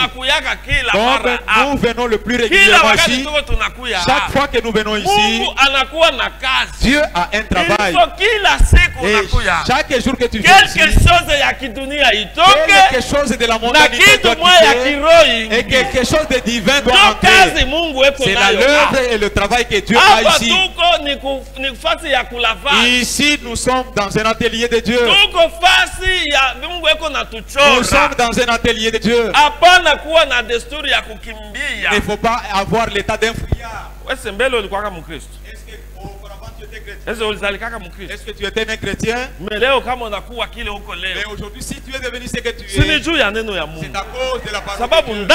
Donc nous venons le plus régulièrement ici. Chaque fois que nous venons ici, Dieu a un travail. Et chaque jour que tu viens ici, quelque chose de la mondanité doit quitter et quelque chose de divin doit entrer. C'est l'œuvre et le travail que Dieu a ici. Ici nous sommes dans un atelier de Dieu. Nous sommes dans un atelier de Dieu. Il ne faut pas avoir l'état d'un fouillard. Est-ce que tu étais un chrétien? Mais aujourd'hui, si tu es devenu ce que tu es, c'est à cause de la parole de Dieu.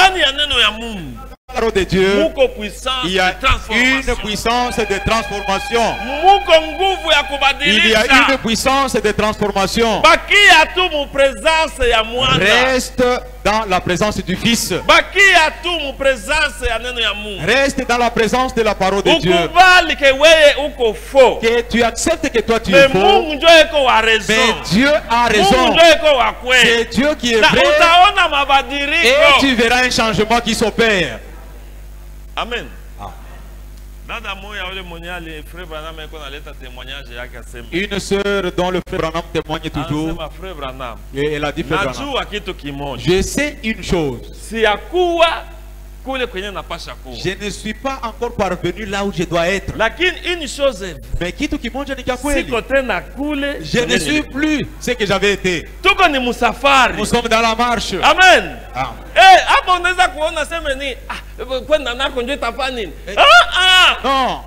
parole de Dieu, muko puissance il y a de transformation. une puissance de transformation. Muko nguvu ya Il y kubadilisha. a une puissance de transformation. Bakia tu mu presence ya mwana. Reste dans la présence du Fils. Bakia tu mu presence ya neno ya Mungu. Reste dans la présence de la parole de Dieu. Ukubali ke weye uko faux. Que tu acceptes que toi tu Mais es faux. Mungu njo eko wa raison. Mais Dieu a Mungu raison. njo eko wa kweli. C'est Dieu qui est Na vrai. utaona Et mabadiliko. tu verras un changement qui s'opère. Amen. Ah. Dada moya ule mwenye ali frère Branham eko naleta témoignage yake asema. Une sœur dont le frère Branham témoigne toujours. Anasema frère Branham. Et elle a dit, frère Branham, Najua kitu kimoja. je sais une chose. Siyakuwa kule kwenye napasha kuwa. Je ne suis pas encore parvenu là où je dois être. Lakini une chose est Mais kitu kimoja ni cha kweli. siko tena kule. Je ne suis plus ce que j'avais été. Tuko ni musafari. Nous sommes dans la marche. Amen. Ah. Hapo unaweza kuona sema ni kwenda nako ndio itafanya nini? Non.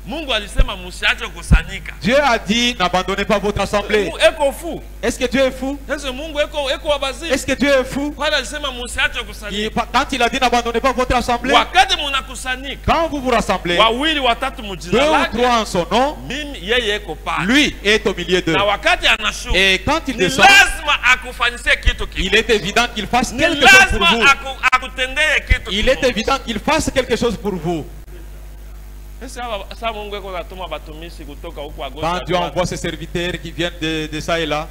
Mungu alisema msiache kusanyika. Dieu a dit, n'abandonnez pas votre assemblée. Eko fou. Est-ce que Dieu est fou? Sasa Mungu eko wabazi. Est-ce que Dieu est fou? Kwa alisema msiache kusanyika. Quand il a dit n'abandonnez pas votre assemblée, Wakati mnakusanyika. quand vous vous rassemblez, Wawili watatu mjina deux ou lake. trois en son nom, Mimi yeye eko pale. lui est au milieu d'eux. Na wakati anashuka. Et quand il Ni descend, lazima akufanyie kitu il kikubwa. est évident qu'il fasse Ni quelque chose pour lazima vous. akutendee kitu Il est kikubwa. évident qu'il fasse quelque chose pour vous. Sasa Mungu eko natuma batumishi kutoka huko Quand agota. Dieu envoie ses serviteurs qui viennent de ça et là,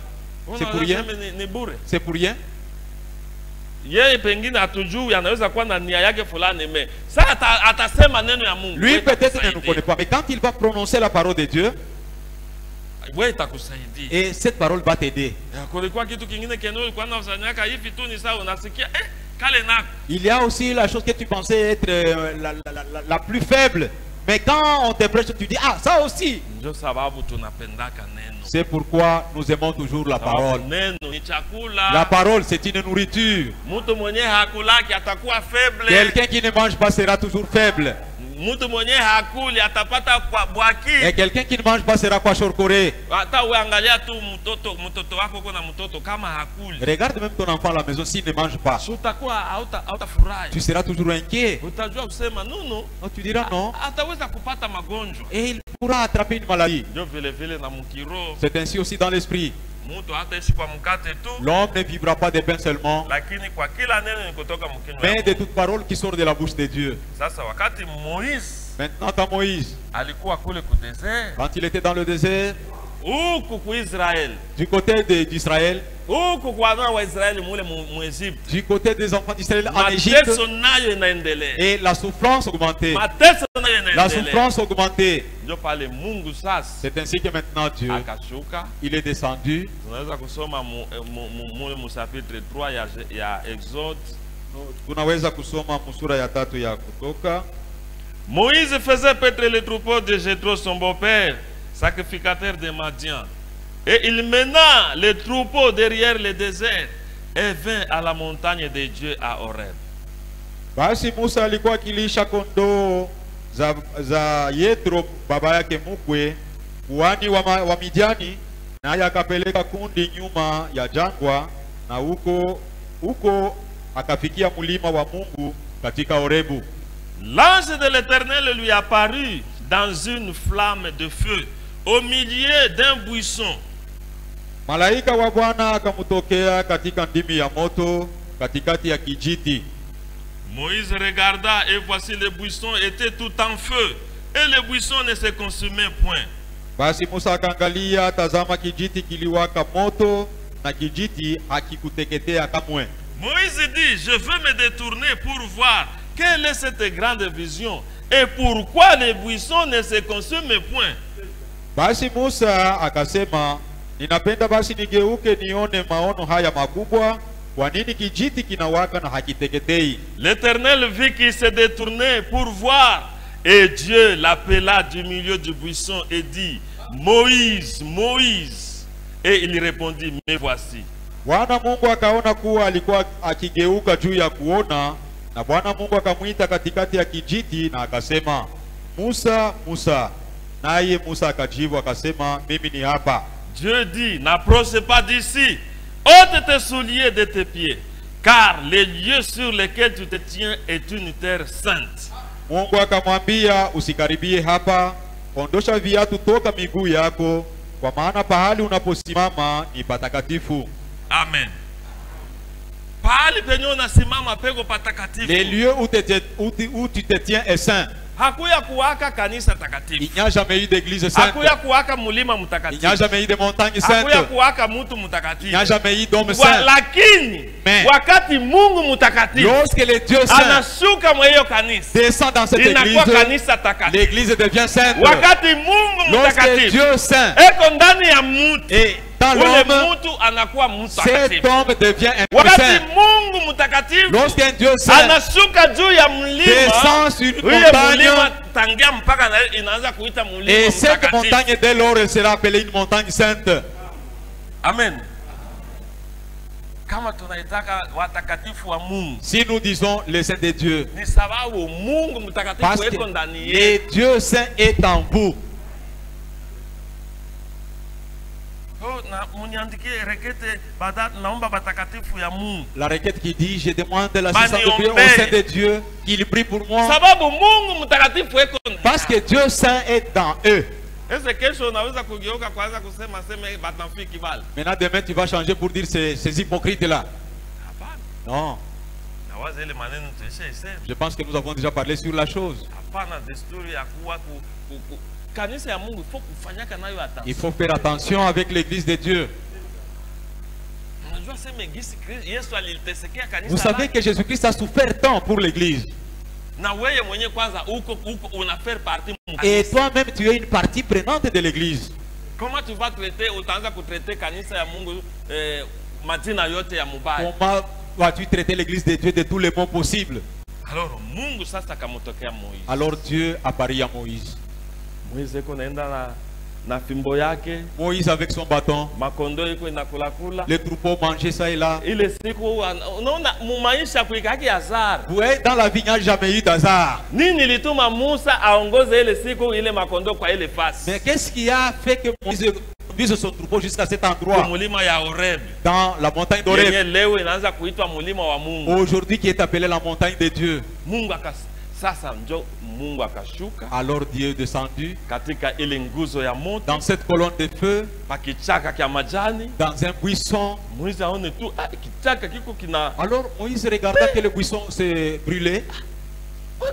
c'est pour rien. Ni bure. C'est pour rien. Yeye pengine hatujui anaweza kuwa na nia yake fulani me. Sasa atasema neno ya Mungu. Lui peut-être ne nous connaît pas, mais quand il va prononcer la parole de Dieu, Wewe itakusaidia. et cette parole va t'aider. Kulikuwa kitu kingine kenyo ulikuwa unafanyaka hivi tu ni sawa unasikia kale nako. Il y a aussi la chose que tu pensais être la plus faible. Mais quand on te prêche, tu dis, ah, ça aussi. Ndio sababu tunapendaka neno. C'est pourquoi nous aimons toujours la parole. Neno ni chakula. La parole, c'est une nourriture. Mtu mwenye hakulaki atakuwa faible. Quelqu'un qui ne mange pas sera toujours faible. Mtu mwenye hakuli atapata kwa bwaki. Et quelqu'un qui ne mange pas sera quoi chorcoré. Hata uangalia tu mtoto wako kuna mtoto kama hakuli. Regarde même ton enfant à la maison s'il ne mange pas. Utakuwa hautafurahi. Tu seras toujours inquiet. Utajua kusema nunu. Tu diras non. Ataweza kupata magonjwa. Et il pourra attraper une maladie. Ndio vile vile na mkiro. C'est ainsi aussi dans l'esprit. Mtu hataishi kwa mkate tu. L'homme ne vivra pas de pain seulement, Lakini kwa kila neno ni kutoka mkinywa. mais de toute parole qui sort de la bouche de Dieu. Sasa wakati Moïse Maintenant, quand Moïse, alikuwa kule ku desert, quand il était dans le désert, huku ku Israel, du côté d'Israël, huku kwa wana wa Israeli mule mu Egypte, du côté des enfants d'Israël en Égypte, mateso nayo inaendelea. et la souffrance augmentait. Mateso nayo La inaendelea. souffrance augmentait. Ndio pale Mungu sasa C'est ainsi que maintenant Dieu, akashuka. il est descendu. Tunaweza kusoma mule mu chapitre 3 ya Exode. Tunaweza kusoma sura ya 3 ya Kutoka. Moïse faisait paître les troupeaux de Jéthro, son beau-père, sacrificateur de Madian. Et il mena les troupeaux derrière le désert et vint à la montagne de Dieu à Horeb. Basi Musa alikuwa akilisha kondoo za Yethro baba yake mkwe, kuhani wa Midiani, naye akapeleka kundi nyuma ya jangwa, na huko akafikia mlima wa Mungu katika Horebu. L'ange de l'Éternel lui apparut dans une flamme de feu au milieu d'un buisson. Malaika wa Bwana akamtokea katika ndimi ya moto katikati ya kijiti. Moïse regarda et voici le buisson était tout en feu et le buisson ne se consumait point. Basi Musa akaangalia, tazama kijiti kiliwaka moto na kijiti hakikuteketea kamwe. Moïse dit, je veux me détourner pour voir quelle est cette grande vision et pourquoi les buissons ne se consument point. Basi Musa akasema, ninapenda basi nigeuke nione maono haya makubwa, kwa nini kijiti kinawaka na hakiteketei? L'Éternel vit qu'il se détournait pour voir et Dieu l'appela du milieu du buisson et dit, Moïse, Moïse. Et il répondit, me voici. Bwana Mungu akaona kuwa alikuwa akigeuka juu ya kuona, na Bwana Mungu akamwita katikati ya kijiti na akasema, Musa, Musa. Naye Musa akajibu akasema, mimi ni hapa. Dieu dit, n'approche pas d'ici, ôte tes souliers de tes pieds, car les lieux sur lesquels tu te tiens est une terre sainte. Mungu akamwambia, usikaribie hapa, ondosha viatu toka miguu yako, kwa maana pahali unaposimama ni patakatifu. Amen. Pahali penye unasimama pego patakatifu. Les lieux où tu te tiens est saint. Hakuya kuwaka kanisa takatifu. Il n'y a jamais eu d'église sainte. Hakuya kuwaka mulima Il n'y mtakatifu. a jamais eu de montagne sainte. Hakuya kuwaka mtu Il n'y mtakatifu. a jamais eu d'homme saint. Lakini Mais wakati Mungu mtakatifu lorsque le Dieu saint anashuka mwa hiyo kanisa, descend dans cette inakuwa église, kanisa takatifu. l'église devient sainte. Wakati Mungu Lorsque mtakatifu Dieu saint eko ndani ya mtu, est dans ule l'homme, mtu anakuwa cet mtakatifu. homme devient un Wakati saint. Mungu mtakatifu Lorsqu'un Dieu saint anashuka juu ya mlima, descend sur une ule montagne, mlima tangia mpaka inaanza kuita mlima et cette mtakatifu. montagne dès lors elle sera appelée une montagne sainte. Amen. Kama tunaitaka watakatifu wa Mungu, Si nous disons le saint de Dieu, ni sababu Mungu mtakatifu parce eko que ndani yetu. le Dieu saint est en vous. Na muniandikie rekete baada naomba batakatifu ya Mungu. La requête qui dit, je demande l'assistance de Dieu au Baniombee. sein de Dieu, qu'il prie pour moi, Sababu Mungu mtakatifu eko ndani. parce que Dieu saint est dans eux. Ese kesho unaweza kugeuka kwanza kusema sema batamfiki bali. Maintenant demain tu vas changer pour dire ces hypocrites là. Hapana. Non, Na waza ile maneno tuishaisema. je pense que nous avons déjà parlé sur la chose. Hapana desturi ya kuwa kanisa ya Mungu ifo kufanyaka nayo hata. Il faut faire attention avec l'église de Dieu. Unajua sema gisi Yesu alitesekea kanisa. Vous savez que Jésus-Christ a souffert tant pour l'église. Na wewe mwenyewe kwanza uko una faire partie. Et toi-même tu es une partie prenante de l'église. Comment tu vas traiter, utaanza kutraiter kanisa ya Mungu majina yote ya mubaya. Comment vas-tu traiter l'église de Dieu de tous les mots possibles? Alors Mungu sasa kamotokea Moizi. Alors Dieu apparut à Moïse. Moizi iko naenda na fimbo yake, Moïse avec son bâton, makondo iko inakula kula. les troupeaux mangeaient ça et là. Ile siku unaona mumaisha kuikaki hasara. Vous voyez, dans la vie, il n'y a jamais eu d'hasard. Nini lituma Musa aongoze ile siku ile makondo kwa ile fasi? Mais qu'est-ce qui a fait que Moïse conduise son troupeau jusqu'à cet endroit? Mulima ya Horeb. Dans la montagne d'Horeb. Yenye leo inaanza kuitwa mulima wa Mungu. Aujourd'hui qui est appelée la montagne de Dieu. Mungu sasa njo Mungu akashuka. Alors Dieu est descendu Katika ile nguzo ya moto. dans cette colonne de feu, Pakichaka kia majani. dans un buisson. Moïse aone tu kichaka kiko kina. Alors Moïse regarda que le buisson s'est brûlé.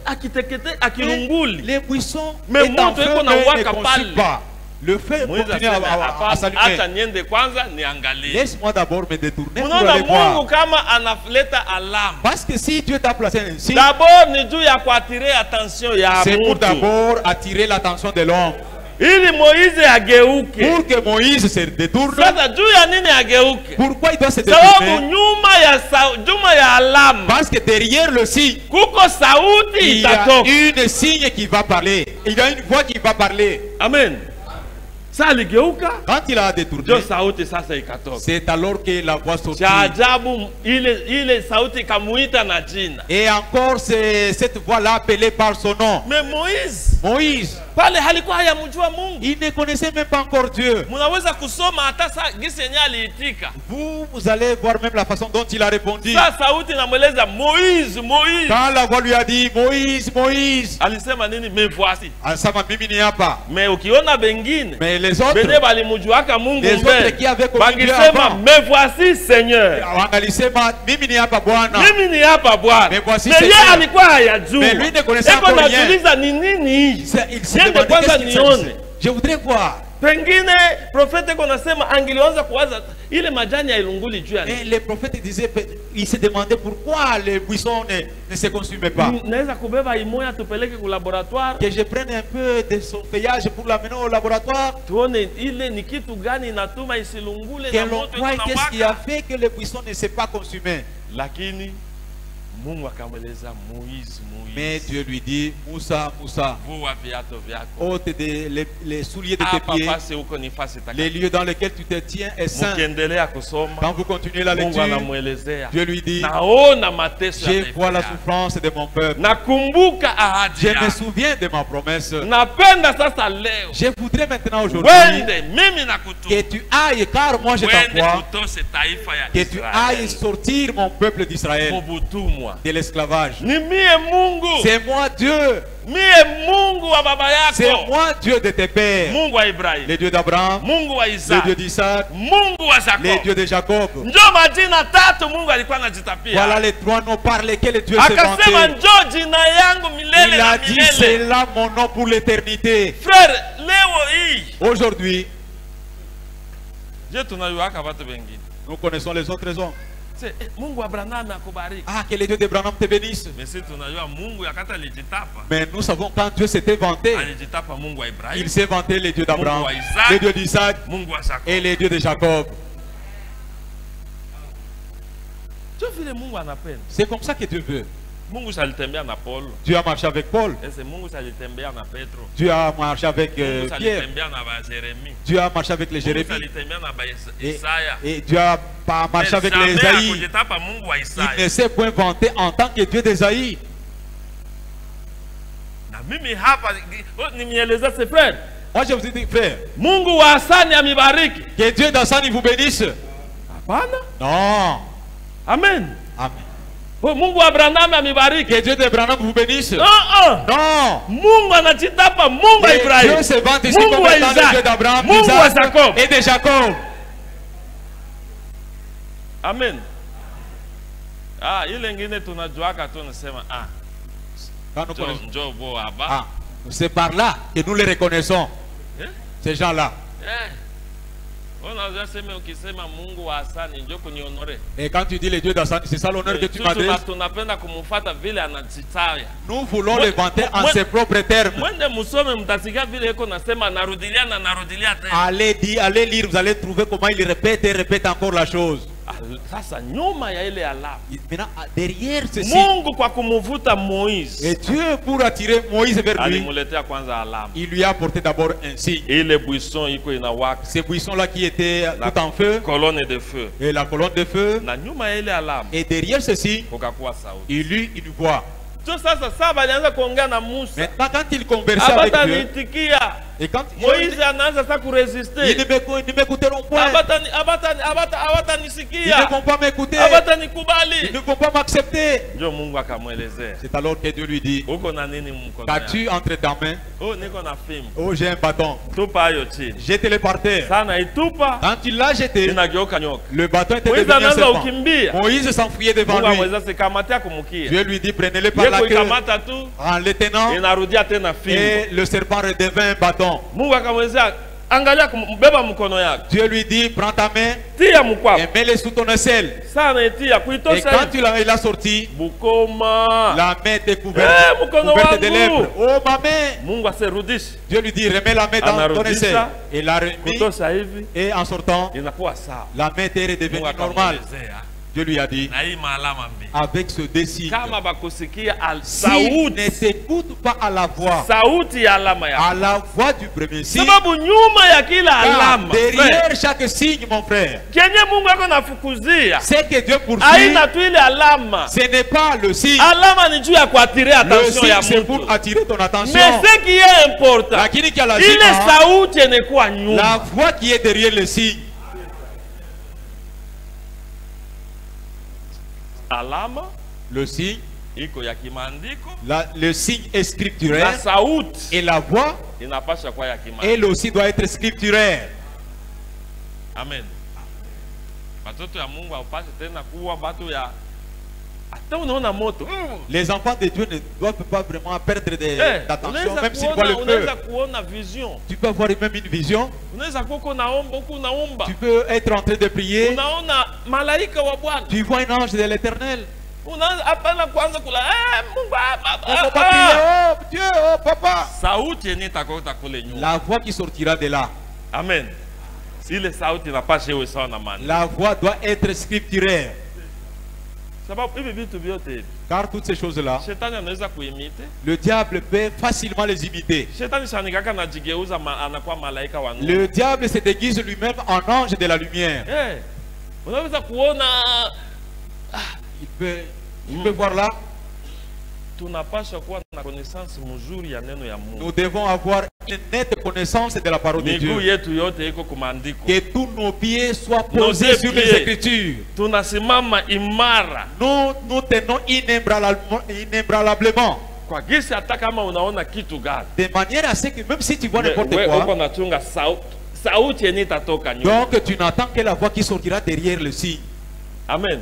Akitekete akilunguli. Les buissons Mais étant en moto feu iko na ne waka consument pale. pas. Le feu Moïse continue asema à hapana, s'allumer. acha niende kwanza niangalie. Laisse-moi d'abord me détourner pour Unaona aller Mungu voir. kama analeta alama. Parce que si Dieu t'a placé un signe, D'abord ni juu ya kuattirer attention ya c'est pour mtu. d'abord attirer l'attention de l'homme. Ili Moize ageuke. Pour que Moïse se détourne. Sasa juu ya nini ageuke? Pourquoi il doit se Sababu détourner? nyuma ya alama Parce que derrière le signe, kuko sauti il y a itatoka. une signe qui va parler. Il y a une voix qui va parler. Amen. Sasa aligeuka, Quand il a détourné, ndio sauti sasa ikatoka. c'est alors que la voix sortit. Cha ajabu ile sauti ikamuita na jina. Et encore, c'est cette voix-là appelée par son nom. Mais Moïse Moïse, pale halikuwa hayamjua Mungu. il ne connaissait même pas encore Dieu. Munaweza kusoma hata saa gisi yenyewe aliitika. Vous allez voir même la façon dont il a répondu. Sasa sauti inamweleza Moïse, Moïse. Quand la voix lui a dit, Moïse, Moïse, Alisema nini? Me voici. anasema mimi ni hapa. Mais ukiona bengine Mais les autres, benye balimjuaka Mungu les mbele, autres qui avaient connu Dieu bangisema avant, me voici Seigneur. wangalisema mimi ni hapa Bwana. Mimi ni hapa Bwana. Mais voici Mais yeye Seigneur. alikuwa hayajua. Mais lui ne connaissait Eko encore rien. najiuliza ni nini hii? Il se Niende demandait kwanza qu'est-ce qu'il nione. s'agissait. Je voudrais voir. Pengine profete iko nasema angelianza kuwaza ile majani ya ilunguli juu ya Et les prophètes disaient, ils se demandaient pourquoi les buissons ne se consumaient pas. naweza kubeba imoya tupeleke ku laboratoire Que je prenne un peu de son feuillage pour l'amener au laboratoire. tuone ile ni kitu gani inatuma isilungule Que na l'on moto voie iko qu'est-ce qui a nawaka. fait que les buissons ne s'est pas consumés. Lakini Mungu akamweleza Moïse, Mais Dieu lui dit, Moussa, Moussa, vua viatu vyako. ôte les souliers de tes Hapa pieds. fasi huko ni fasi Les takatifu. lieux dans lesquels tu te tiens est saint. Mkiendelea kusoma, Quand vous continuez la Mungu lecture, anamwelezea, Dieu lui dit, naona mateso ya je taifa vois la yako. souffrance de mon peuple. Nakumbuka ahadi Je me yako. souviens de ma promesse. Napenda sasa leo Je voudrais maintenant aujourd'hui wende mimi nakutuma que tu ailles, car moi je wende t'envoie, utoshe taifa ya que tu ailles Israeli sortir mon peuple d'Israël kubutumwa. de l'esclavage. Ni mie Mungu, C'est moi Dieu, mie Mungu wa baba c'est yako, moi Dieu de tes pères, Mungu wa Ibrahim, le Dieu d'Abraham, Mungu wa le Isaac, Dieu d'Isaac, Mungu wa le Jacob. Dieu de Jacob. Njoo majina tatu Mungu alikuwa anajitapia. Voilà les trois noms par lesquels Dieu s'est Akasema vanté. njoo jina yangu milele Il na a dit, milele. c'est là mon nom pour l'éternité. Frère, leo hii Aujourd'hui, je tunayuaka watu wengine. nous connaissons les autres hommes. Mungu Abraham akubariki. Ah, que les dieux d'Abraham te bénissent. Mais si tunayua Mungu yakata alijitapa. Mais nous savons quand Dieu s'était vanté, Alijitapa Mungu wa Ibrahim, il s'est vanté les dieux d'Abraham, Mungu wa Isaac, les dieux d'Isaac Mungu wa Jacob. et les dieux de Jacob. Tu vile Mungu anapenda. C'est comme ça que Dieu veut. Mungu alitembea na Paul. Dieu a marché avec Paul. Ese Mungu alitembea na Petro. Dieu a marché avec Mungu Pierre. alitembea na ba Jérémie. Dieu a marché avec les Mungu Jérémie. alitembea na ba Et, Isaya. et Dieu a pas marché avec les Esaïe. Hakujitapa Mungu wa Il Isaya. ne s'est point vanté en tant que Dieu d'Esaïe. Na mimi hapa nimeeleza ses frères. Moi je vous ai dit, frère, Mungu wa Hasani amibariki. que Dieu d'Assani vous bénisse. Hapana. Non. Amen. Amen. Mungu wa Abraham amibariki. Que Dieu d'Abraham vous bénisse. Non. Non. Mungu anajitapa Mungu wa Et Ibrahim. Dieu se vante ici Mungu comme wa étant le Dieu Isaac. d'Abraham, Mungu wa d'Isaac Jacob. et de Jacob. Amen. Ile ngine tunajuaka tu nasema Quand nous connaissons. njoo bo haba. Ah, c'est par là que nous les reconnaissons, Eh? ces gens-là. Unaweza sema ukisema Mungu wa Hasani njoo kunionore. Et quand tu dis les dieux d'Assani, c'est ça l'honneur que tu m'adresses. Tunapenda kumfuata vile anajitaya. Nous voulons le vanter en ses propres termes. Mwende musome mtasikia vile iko nasema narudilia na narudilia tena. Allez lire, vous allez trouver comment il répète et répète encore la chose. Sasa nyuma ya ile alama. Maintenant, derrière ceci, Mungu kwa kumuvuta Moïse. et Dieu pour attirer Moïse vers lui, Alimuletea kwanza alama. il lui a apporté d'abord un signe. Ile buisson iko inawaka. Ces buissons-là qui étaient tout en feu, Colonne de feu. et la colonne de feu, Na nyuma ya ile alama et derrière ceci, kukakuwa sauti. il eut une voix. Tu sasa saba alianza kuongea na Musa. Maintenant, quand il conversait avec Abata Dieu, nitikia. et quand Moïse anaanza sasa kuresiste. ils ne m'écouteront point, Abata ils ne nisikia. vont pas m'écouter, Abata ils nikubali. ne vont pas m'accepter. Ndio Mungu akamwelezea. C'est alors que Dieu lui dit, Uko na nini mkono? qu'as-tu entre ta main? Oh, niko na fimbo. Oh, j'ai un bâton. Tupa hayo chini. Jette-le par terre. Sana itupa Quand il l'a jeté, inageuka nyoka. le bâton était Moïse devenu un anaanza serpent. ukimbia. Moïse s'enfuyait devant Mungu lui. ameweza sikamatia kumukia. Dieu lui dit, prenez-le par la Yeko queue ikamata tu en le tenant, inarudia tena fimbo. et le serpent redevint un bâton. Mungu akamwezea angalia kumbeba mkono yako. Dieu lui dit, prends ta main Tia mkwako. et mets-le sous ton aisselle. Sana itia Et kuitosha. quand il a sorti, Bukoma. la main était couverte, Eh, mkono couverte de wangu. lèvres. Oh ma main! Mungu asirudishe. Dieu lui dit, remets la main dans ton Anarudisha. aisselle. Et l'a remis, Kutosha hivi et en sortant, inakuwa sawa. la main était redevenue Mungu normale. akamwelezea Dieu lui a dit, na hii maalama mbili. avec ce décision, Kama bakusikia si sauti ne t'écoute pas à la voix, sauti ya alama ya à la voix du premier signe, sababu nyuma ya kila car alama derrière chaque signe, mon frère, kenye Mungu ako nafukuzia c'est que Dieu poursuit, haina tu ile alama. ce n'est pas le signe. Alama ni juu ya kuattirer Le attention ya signe, c'est mtu. pour attirer ton attention. Mais ce qui est important, Lakini qui a la ile signe, sauti inakuwa la nyuma. voix qui est derrière le signe. Alama Le signe, iko ya kimaandiko le signe est na scripturaire, sauti et la voix, inapasha kuwa ya kimaandiko. elle aussi doit être scripturaire. Amen. Watoto ya Mungu hawapaswi tena kuwa watu ya hata unaona moto. Les enfants de Dieu ne doivent pas vraiment perdre d'attention, Unaweza même s'ils voient le kuona, feu. unaweza kuona vision. Tu peux avoir même une vision. Unaweza kuwa uko naomba, uko unaomba. Tu peux être en train de prier. Unaona malaika wa Bwana. Tu vois un ange de l'Éternel. Unaanza hapana kuanza kula Mungu On va pas prier, oh Dieu, oh papa. Sauti yenyewe itakuwa kule nyuma. La voix qui sortira de là. Amen. Ile sauti inapasha iwe sawa na maana. La voix doit être scripturaire. Sababu hivi vitu vyote hivi Car toutes ces choses-là, shetani anaweza kuimite. le diable peut facilement les imiter. Shetani shanikaka anajigeuza anakuwa malaika wa nuru. Le diable se déguise lui-même en ange de la lumière. Eh, unaweza kuona Il peut voir là. tunapaswa kuwa na connaissance mzuri ya neno ya Mungu. Nous devons avoir une nette connaissance de la parole de Miguu Dieu. yetu yote iko kumandiko. Que tous nos pieds soient Nos posés sur les pieds. Écritures. Tunasimama imara. Nous tenons inébranlablement. Kwa gisi hata kama unaona kitu gani. De manière à ce que même si tu vois n'importe Wewe uko quoi, nachunga sauti yenye itatoka nyuma. donc tu n'attends que la voix qui sortira derrière le signe. Amen.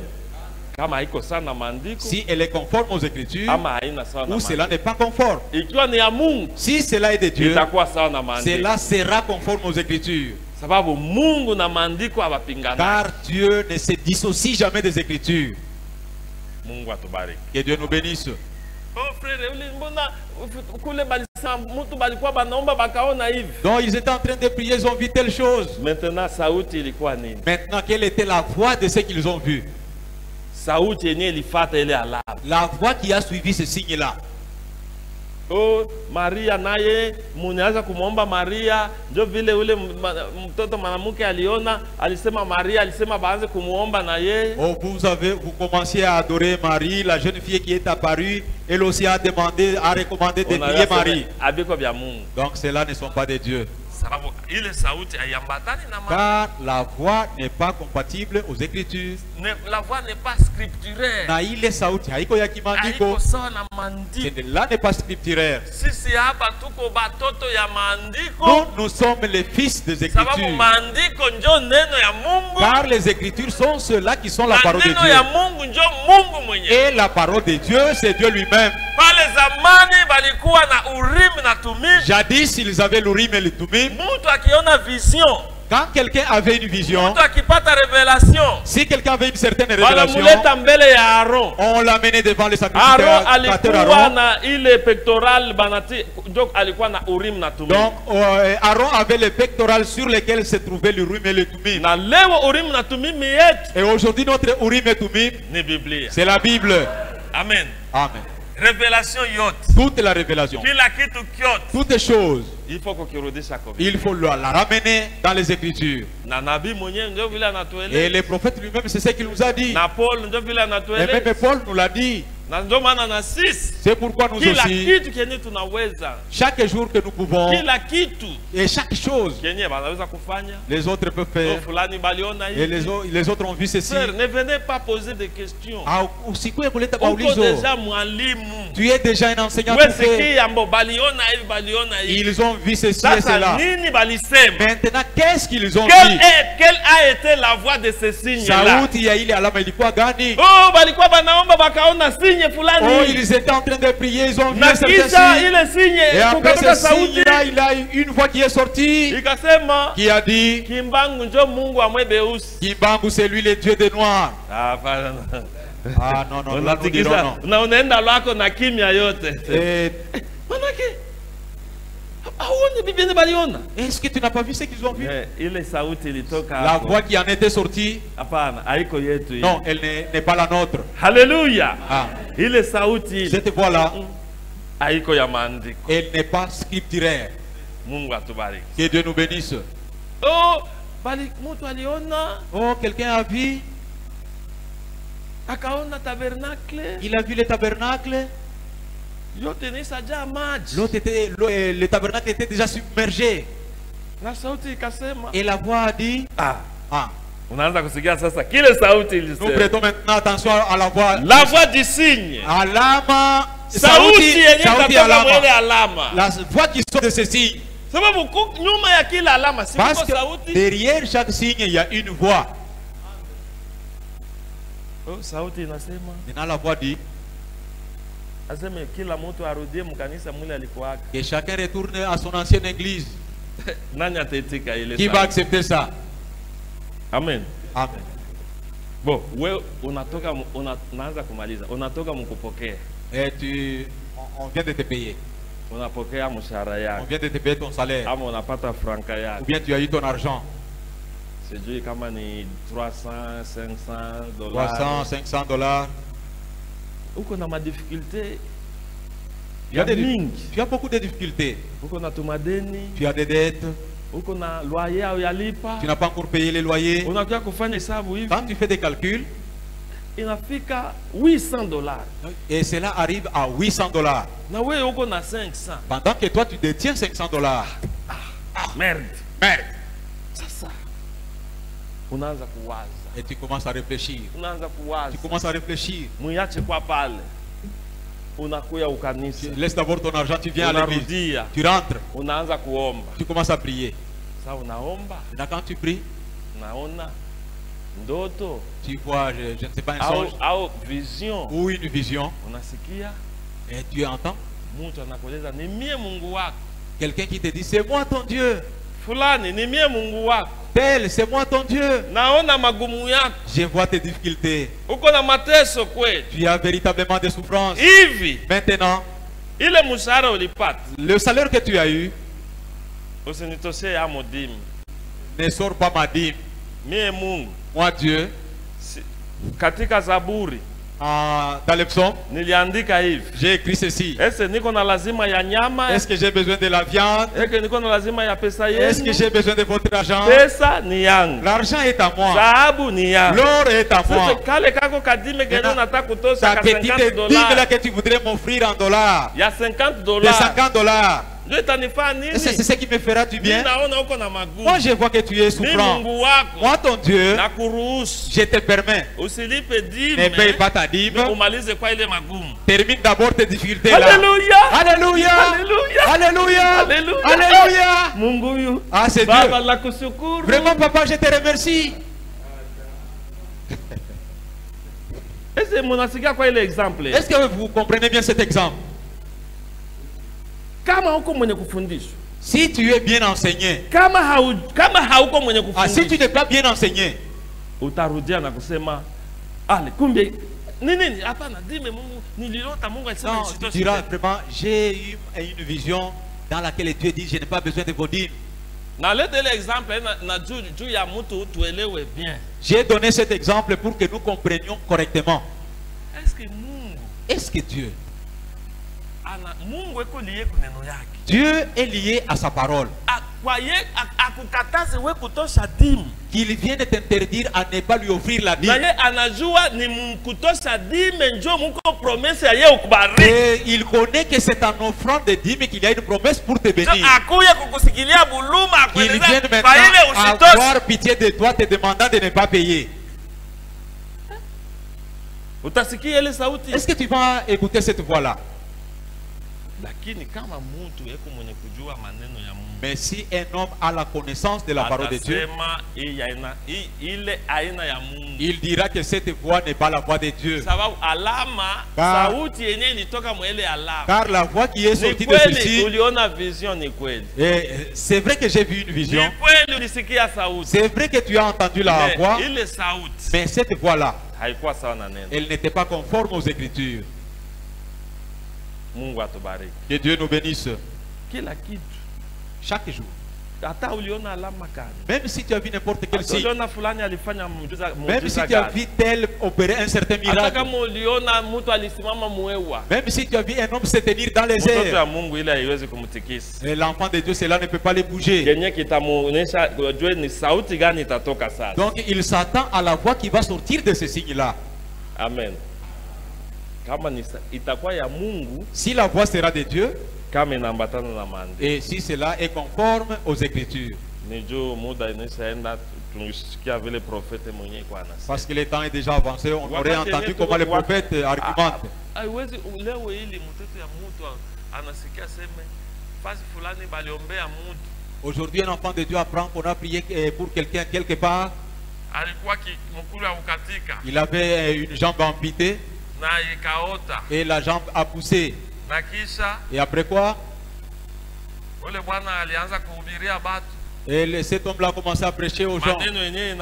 Kama haiko sana maandiko, Si elle est conforme aux Écritures, ama haina sawa na ou cela maandiko. n'est pas conforme. Ikiwa ni ya Mungu, Si cela est de Dieu, itakuwa sawa na maandiko. cela sera conforme aux Écritures. Sababu Mungu na maandiko hawapingana. Car Dieu ne se dissocie jamais des Écritures. Mungu atubariki. Que Dieu nous bénisse. Oh frère, mbona kule balisa mtu balikuwa banaomba bakaona hivi. Donc ils étaient en train de prier, ils ont vu telle chose. Maintenant sauti ilikuwa nini? Maintenant, quelle était la voix de ce qu'ils ont vu? Sauti yenye ilifata ile alama. La voix qui a suivi ce signe-là. Oh, Maria naye munaanza kumwomba Maria, ndio vile ule mtoto mwanamke aliona, alisema Maria, alisema baanze kumuomba na yeye. Oh, vous commenciez à adorer Marie, la jeune fille qui est apparue. Elle aussi a demandé, a recommandé de prier Marie. Abiko vya Mungu. Donc ceux-là ne sont pas de Dieu. Sababu ile sauti haiambatani na Car la voix n'est pas compatible aux Écritures. la voix n'est pas scripturaire. Na ile sauti haiko ya kimandiko. Haiko sawa na maandiko. Cela n'est pas scripturaire. Sisi hapa tuko batoto ya maandiko. Nous sommes les fils des Sababu Écritures. maandiko njo neno ya Mungu. Car les Écritures sont ceux-là qui sont la parole de Neno ya Dieu. Mungu njo Mungu mwenyewe. Et la parole de Dieu, c'est Dieu lui-même. Pale zamani balikuwa na Urim na Tumim. Jadis, ils avaient l'Urim et le Tumim. Mtu akiona vision, Quand quelqu'un avait une vision, mtu akipata revelation, si quelqu'un avait une certaine révélation, wanamuleta mbele ya Aaron. on l'amenait devant les Aaron sacrificateurs alikuwa Aaron. na ile pectoral banati, donc alikuwa na Urim na Tumim. Donc Aaron avait le pectoral sur lequel se trouvait l'Urim et le Tumim. Na leo Urim na Tumim yetu Et aujourd'hui, notre Urim et Tumim, ni Biblia. c'est la Bible. Amen. Amen. Revelation yote, Toute la révélation, kila kitu kyote, toutes les choses, il faut kukirudisha kwa il faut la ramener dans les Écritures. na nabii mwenyewe ndio vile Et anatueleza. le prophète lui-même, c'est ce qu'il nous a dit. Na Paul ndio vile Et même anatueleza. Paul nous l'a dit. Na ndio maana na sisi C'est pourquoi nous kila aussi, kitu kenye tunaweza, chaque jour que nous pouvons, kila kitu et chaque chose, kenye banaweza kufanya, les autres peuvent oh, faire. fulani baliona Et hivi. les autres ont vu ceci. Frère, ne venez pas poser des questions. Ah, usikue kuleta Uko maulizo. deja mwalimu. Tu es déjà un enseignant Wewe tout fait. sikia ambo baliona hivi baliona hivi. Ils ont vu ceci et Sasa cela. nini balisema? Maintenant, qu'est-ce qu'ils ont Quelle dit? a été la voix de ces signes-là? Sauti ya ile alama ilikuwa gani? Oh, balikuwa banaomba bakaona sinye fulani. Oh, ils étaient en train de prier, ils ont vu Na certains kisha signes. ile sinye Et après kukatoka ce sauti signe-là, il a eu une voix qui est sortie, ikasema qui a dit, Kimbangu njo Mungu amwebeusi. Kimbangu, c'est lui le Dieu des Noirs. Hapana. Ah non, non, là nous dirons Unatikisa non. na unaenda lwako na kimya yote. Et Manake aone Biblia baliona. est-ce que tu n'as pas vu ce qu'ils ont vu? Ile sauti ilitoka La hapo. voix qui en était sortie, Hapana, haiko yetu hii. non, elle n'est pas la nôtre. Haleluya. Ah, Ile sauti ile cette voix-là, haiko ya maandiko. elle n'est pas scripturaire. Mungu atubariki. Que Dieu nous bénisse. Oh, bali mtu aliona, Oh, quelqu'un a vu, akaona tabernacle, il a vu le tabernacle. yote ni sajaa maji. Le tabernacle était déjà submergé. Na sauti ikasema, Et la voix a dit, ah, ah, unaanza kusikia sasa kile sauti nous ilisema. prêtons maintenant attention à la voix. La voix du signe. Alama, Sauti yenye sauti katoka mwele alama. alama. La voix qui sort de ce signe. Sababu nyuma ya kila alama si Parce kuko que sauti. derrière chaque signe, il y a une voix. Oh, sauti inasema, Maintenant, la voix dit aseme kila mtu arudie mkanisa mwile alikuwaka. que chacun retourne à son ancienne église. Nani ataitika ile Qui va sauti? accepter ça? Amen. Amen. Bo, wewe unatoka unaanza kumaliza. Unatoka mkupokea. Et on vient de te payer. Unapokea mshahara On yako. vient de te payer ton salaire. Ama unapata franka Ou yako. bien tu as eu ton argent. Sijui kama ni 300, 500 300, dollars. 500 dollars. uko na madifikulte Tu as, ya mingi, tu as beaucoup de difficultés. uko na tumadeni, Tu as des dettes. uko na loyer au yalipa, Tu n'as pas encore payé les loyers. unakuja kufanya hesabu hivi, Quand tu fais des calculs, inafika $800 et cela arrive à $800. na wewe uko na 500. Pendant que toi, tu détiens $500. Merde. Merde. Sasa unaanza kuwaza, Et tu commences à réfléchir. unaanza kuwaza, Tu commences à réfléchir. muyache kwa pale, unakuya ukanisa, Tu laisses d'abord ton argent, tu viens à l'église. unarudia, Tu rentres, unaanza kuomba. tu commences à prier. Sasa unaomba, Maintenant, quand tu pries, unaona ndoto tu vois, je ne sais pas, un au, songe au vision, ou une vision, unasikia et tu entends mtu anakueleza ni mie Mungu wako quelqu'un qui te dit, c'est moi ton Dieu. fulani, ni mie Mungu wako, Tel, c'est moi ton Dieu. naona magumu yako, Je vois tes difficultés. uko na mateso kweli Tu as véritablement des souffrances. hivi. Maintenant, Ile mshahara ulipata le salaire que tu as eu usinitoshe ya modimu, ne sort pas ma dîme. mie Mungu. Moi, Dieu, Katika Zaburi dans les psaumes, niliandika hivi, j'ai écrit ceci. ese niko na lazima ya nyama, Est-ce que j'ai besoin de la viande? eke niko na lazima ya pesa Est-ce que yenu, j'ai besoin de votre argent? pesa ni yangu, L'argent est à moi. dhahabu ni yangu. L'or est à Sasa moi. kale kako kadime kene Maintenant, unataka kutosha Ta ka petite 50 dîme là dollars que tu voudrais m'offrir en dollars, ya 50 de dollars, 50 dollars, ndio itanifaa c'est nini? ce qui me fera du bien. Naona uko na Moi, magumu, je vois que tu es ni souffrant. Mungu wako Moi, ton Dieu, na kuruhusu je te permets. usilipe Ne paye dime pas ta dîme. umalize kwa ile magumu. Termine d'abord tes difficultés là. Haleluya, Alléluia. haleluya, Alléluia. haleluya. Alléluia. Mungu huyu Ah, c'est Baba Dieu. la kushukuru. Vraiment, papa, je te remercie. Ese mnasikia kwa ile example, Est-ce que vous comprenez bien cet exemple? kama huko mwenye kufundishwa, Si tu es bien enseigné, kama hauko mwenye ah, si tu kufundishwa, n'es pas bien enseigné, utarudia na kusema ale, kumbe nini? Hapana, dime Mungu nililota, Mungu alisema non, tu nisitoshe. diras vraiment, j'ai eu une vision dans laquelle Dieu dit, je n'ai pas besoin de vos dîmes. Na leta ile example na juu ya mtu tuelewe bien. J'ai donné cet exemple pour que nous comprenions correctement. Est-ce que Mungu Est-ce que Dieu, Mungu eko liye kuneno yake, Dieu est lié à sa parole, kwa ye akukataze we kutosha dime, qu'il vient de t'interdire à ne pas lui offrir la na dîme. ye anajua ni kutosha dime njo muko promesse ya ye ukubariki. Et il connaît que c'est en offrant des dîmes qu'il y a une promesse pour te bénir. Akuye kukusikilia buluma Il vient akueleza maintenant kwa ile usitoshe. avoir pitié de toi, te demandant de ne pas payer. Utasikia ile sauti, Est-ce que tu vas écouter cette voix-là? lakini kama mtu eko mwenye kujua maneno ya Mungu, Mais si un homme a la connaissance de la parole de Dieu, atasema ile aina ya Mungu, il dira que cette voix n'est pas la voix de Dieu. sababu alama Car- sauti yenyewe ilitoka mwele alama. Car la voix qui est Ni sortie de kweli ceci, uliona vision, ni kweli, c'est vrai que j'ai vu une ni vision. kweli ulisikia sauti, C'est vrai que tu as entendu la voix, ile sauti mais cette voix-là, haikuwa sawa na neno. elle n'était pas conforme aux Écritures. Mungu atubariki. Que Dieu nous bénisse Kila kitu, chaque jour. hata uliona alama gani, Même si tu as vu n'importe quel hata signe, uliona fulani alifanya même si muujiza tu as gani, vu tel opérer un certain hata miracle, kama uliona mtu alisimama mwewa, même si tu as vu un homme se tenir dans les mtoto airs, ya Mungu ile haiwezi kumtikisa. et l'enfant de Dieu, cela ne peut pas les bouger. Kenye kitamuonesha ujue ni sauti gani itatoka sasa. Donc il s'attend à la voix qui va sortir de ce signe-là. Amen. Kama itakuwa ya Mungu, Si la voix sera de Dieu, kama inaambatana na maandiko, et si cela est conforme aux Écritures, ni juu muda inaishaenda, tunisikia vile profete mwenyewe kwa anasema. parce que le temps est déjà avancé, on aurait Wakati entendu yenyewe comment les tuko- prophètes argumentent. Haiwezi leo ili mtoto ya mtu anasikia seme fasi fulani baliombea mtu Aujourd'hui, un enfant de Dieu apprend qu'on a prié pour quelqu'un quelque part. alikuwa mkulu ya ukatika Il avait une jambe amputée na ikaota, et la jambe a poussé. na kisha Et après quoi, ule bwana alianza kuhubiria batu et cet homme-là a commencé à prêcher aux gens maneno yenyewe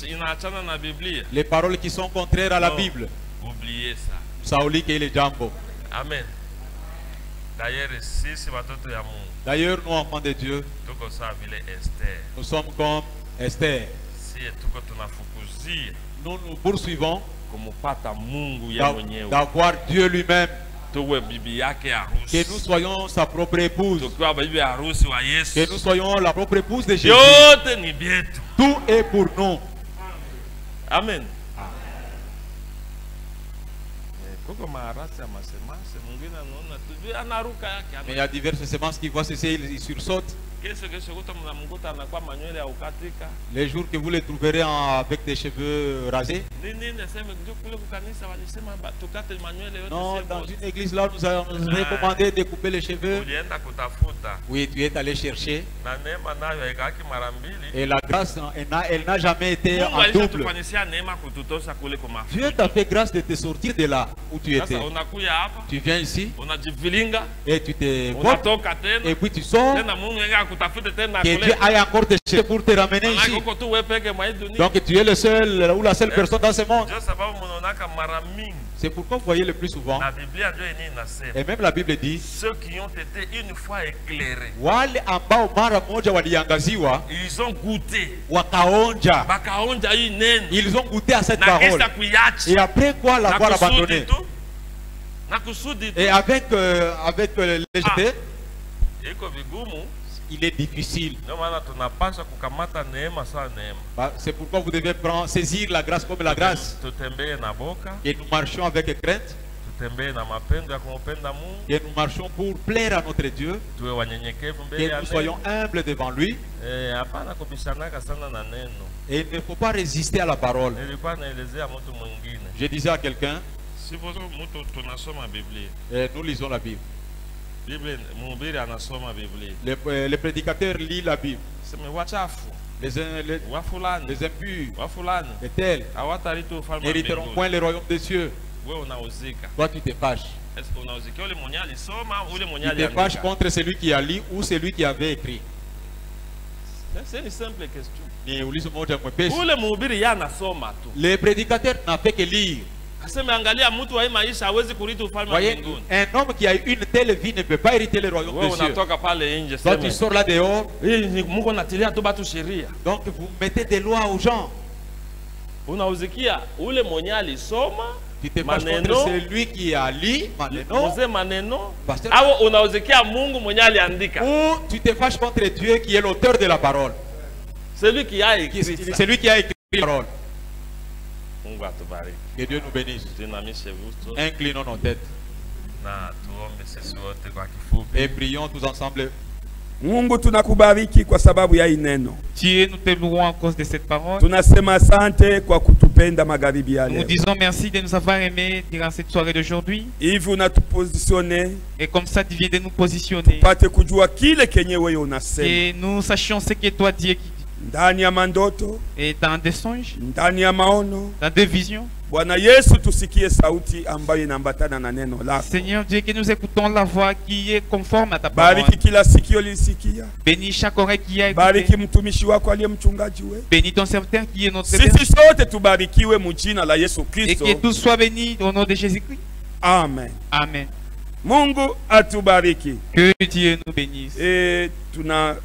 inaachana na Biblia. les paroles qui sont contraires à la Non. Bible. Oubliez ça. Sauli et les jambo. Amen. D'ailleurs sisi watoto ya Mungu D'ailleurs, nous, enfants de Dieu, tuko sawa vile Esther, nous sommes comme Esther. si tuko tunafukuzia Nous nous poursuivons kumupata Mungu yeye mwenyewe. D'avoir Dieu lui-même. Tuwe bibi yake harusi. Que nous soyons sa propre épouse. Tukiwa bibi harusi wa Yesu. Que nous soyons la propre épouse de Jésus. Yote ni bietu. Tout est pour nous. Amen. Mais il y a diverses semences qui voient ceci, ils sursautent. Les jours que vous les trouverez avec des cheveux rasés. Non, dans une église là, nous avons recommandé de couper les cheveux. Oui, tu es allé chercher. Et la grâce, elle n'a jamais été en double. Dieu t'a fait grâce de te sortir de là où tu étais. Tu viens ici et tu te portes et puis tu sors. Que Dieu aille encore te chercher pour te ramener ici. Donc tu es le seul ou la seule personne dans ce monde. C'est pourquoi vous voyez le plus souvent. Et même la Bible dit, ceux qui ont été une fois éclairés, ils ont goûté. Ils ont goûté à cette parole. Et après quoi l'avoir abandonné. Et avec légèreté, il est difficile. C'est pourquoi vous devez saisir la grâce comme la grâce. Et nous marchons avec crainte. Et nous marchons pour plaire à notre Dieu. Que nous soyons humbles devant lui. Et il ne faut pas résister à la parole. Je disais à quelqu'un, nous lisons la Bible. Le prédicateur lit la Bible. Les impurs, les tels n'hériteront point le royaume des cieux. Toi tu te fâches. Tu te fâches contre celui qui a lu ou celui qui avait écrit. C'est une simple question. Le prédicateur n'a fait que lire. Voyez, un homme qui a eu une telle vie ne peut pas hériter le royaume des cieux. Toi tu sors là dehors. Donc vous mettez des lois aux gens. Tu te fâches contre celui qui a lu ou tu te fâches contre Dieu qui est l'auteur de la parole. Celui qui a écrit la parole. Que Dieu nous bénisse. Inclinons nos têtes et prions tous ensemble. Mungu tunakubariki kwa sababu ya ineno. Dieu, nous te louons à cause de cette parole. Tunasema asante kwa kutupenda magharibi ya leo. Nous disons merci de nous avoir aimés durant cette soirée d'aujourd'hui. Hivi unatupositionner. Et comme ça tu viens de nous positionner. Tupate kujua kile kenye wewe unasema. Et nous sachions ce que toi Dieu qui ndani ya mandoto, et dans des songes, ndani ya maono, dans des visions. Bwana Yesu, tusikie sauti ambayo inaambatana na neno lako. Seigneur Dieu, que nous écoutons la voix qui est conforme à ta parole. Bariki kila sikio lisikia. Bénis chaque oreille qui a écouté. Bariki mtumishi wako aliye mchungaji wewe. Bénis ton serviteur qui est notre sisi sote tubarikiwe mjina la Yesu Kristo. Et que tous soient bénis au nom de Jésus-Christ. Amen. Amen. Mungu atubariki. Que Dieu nous bénisse. Et tuna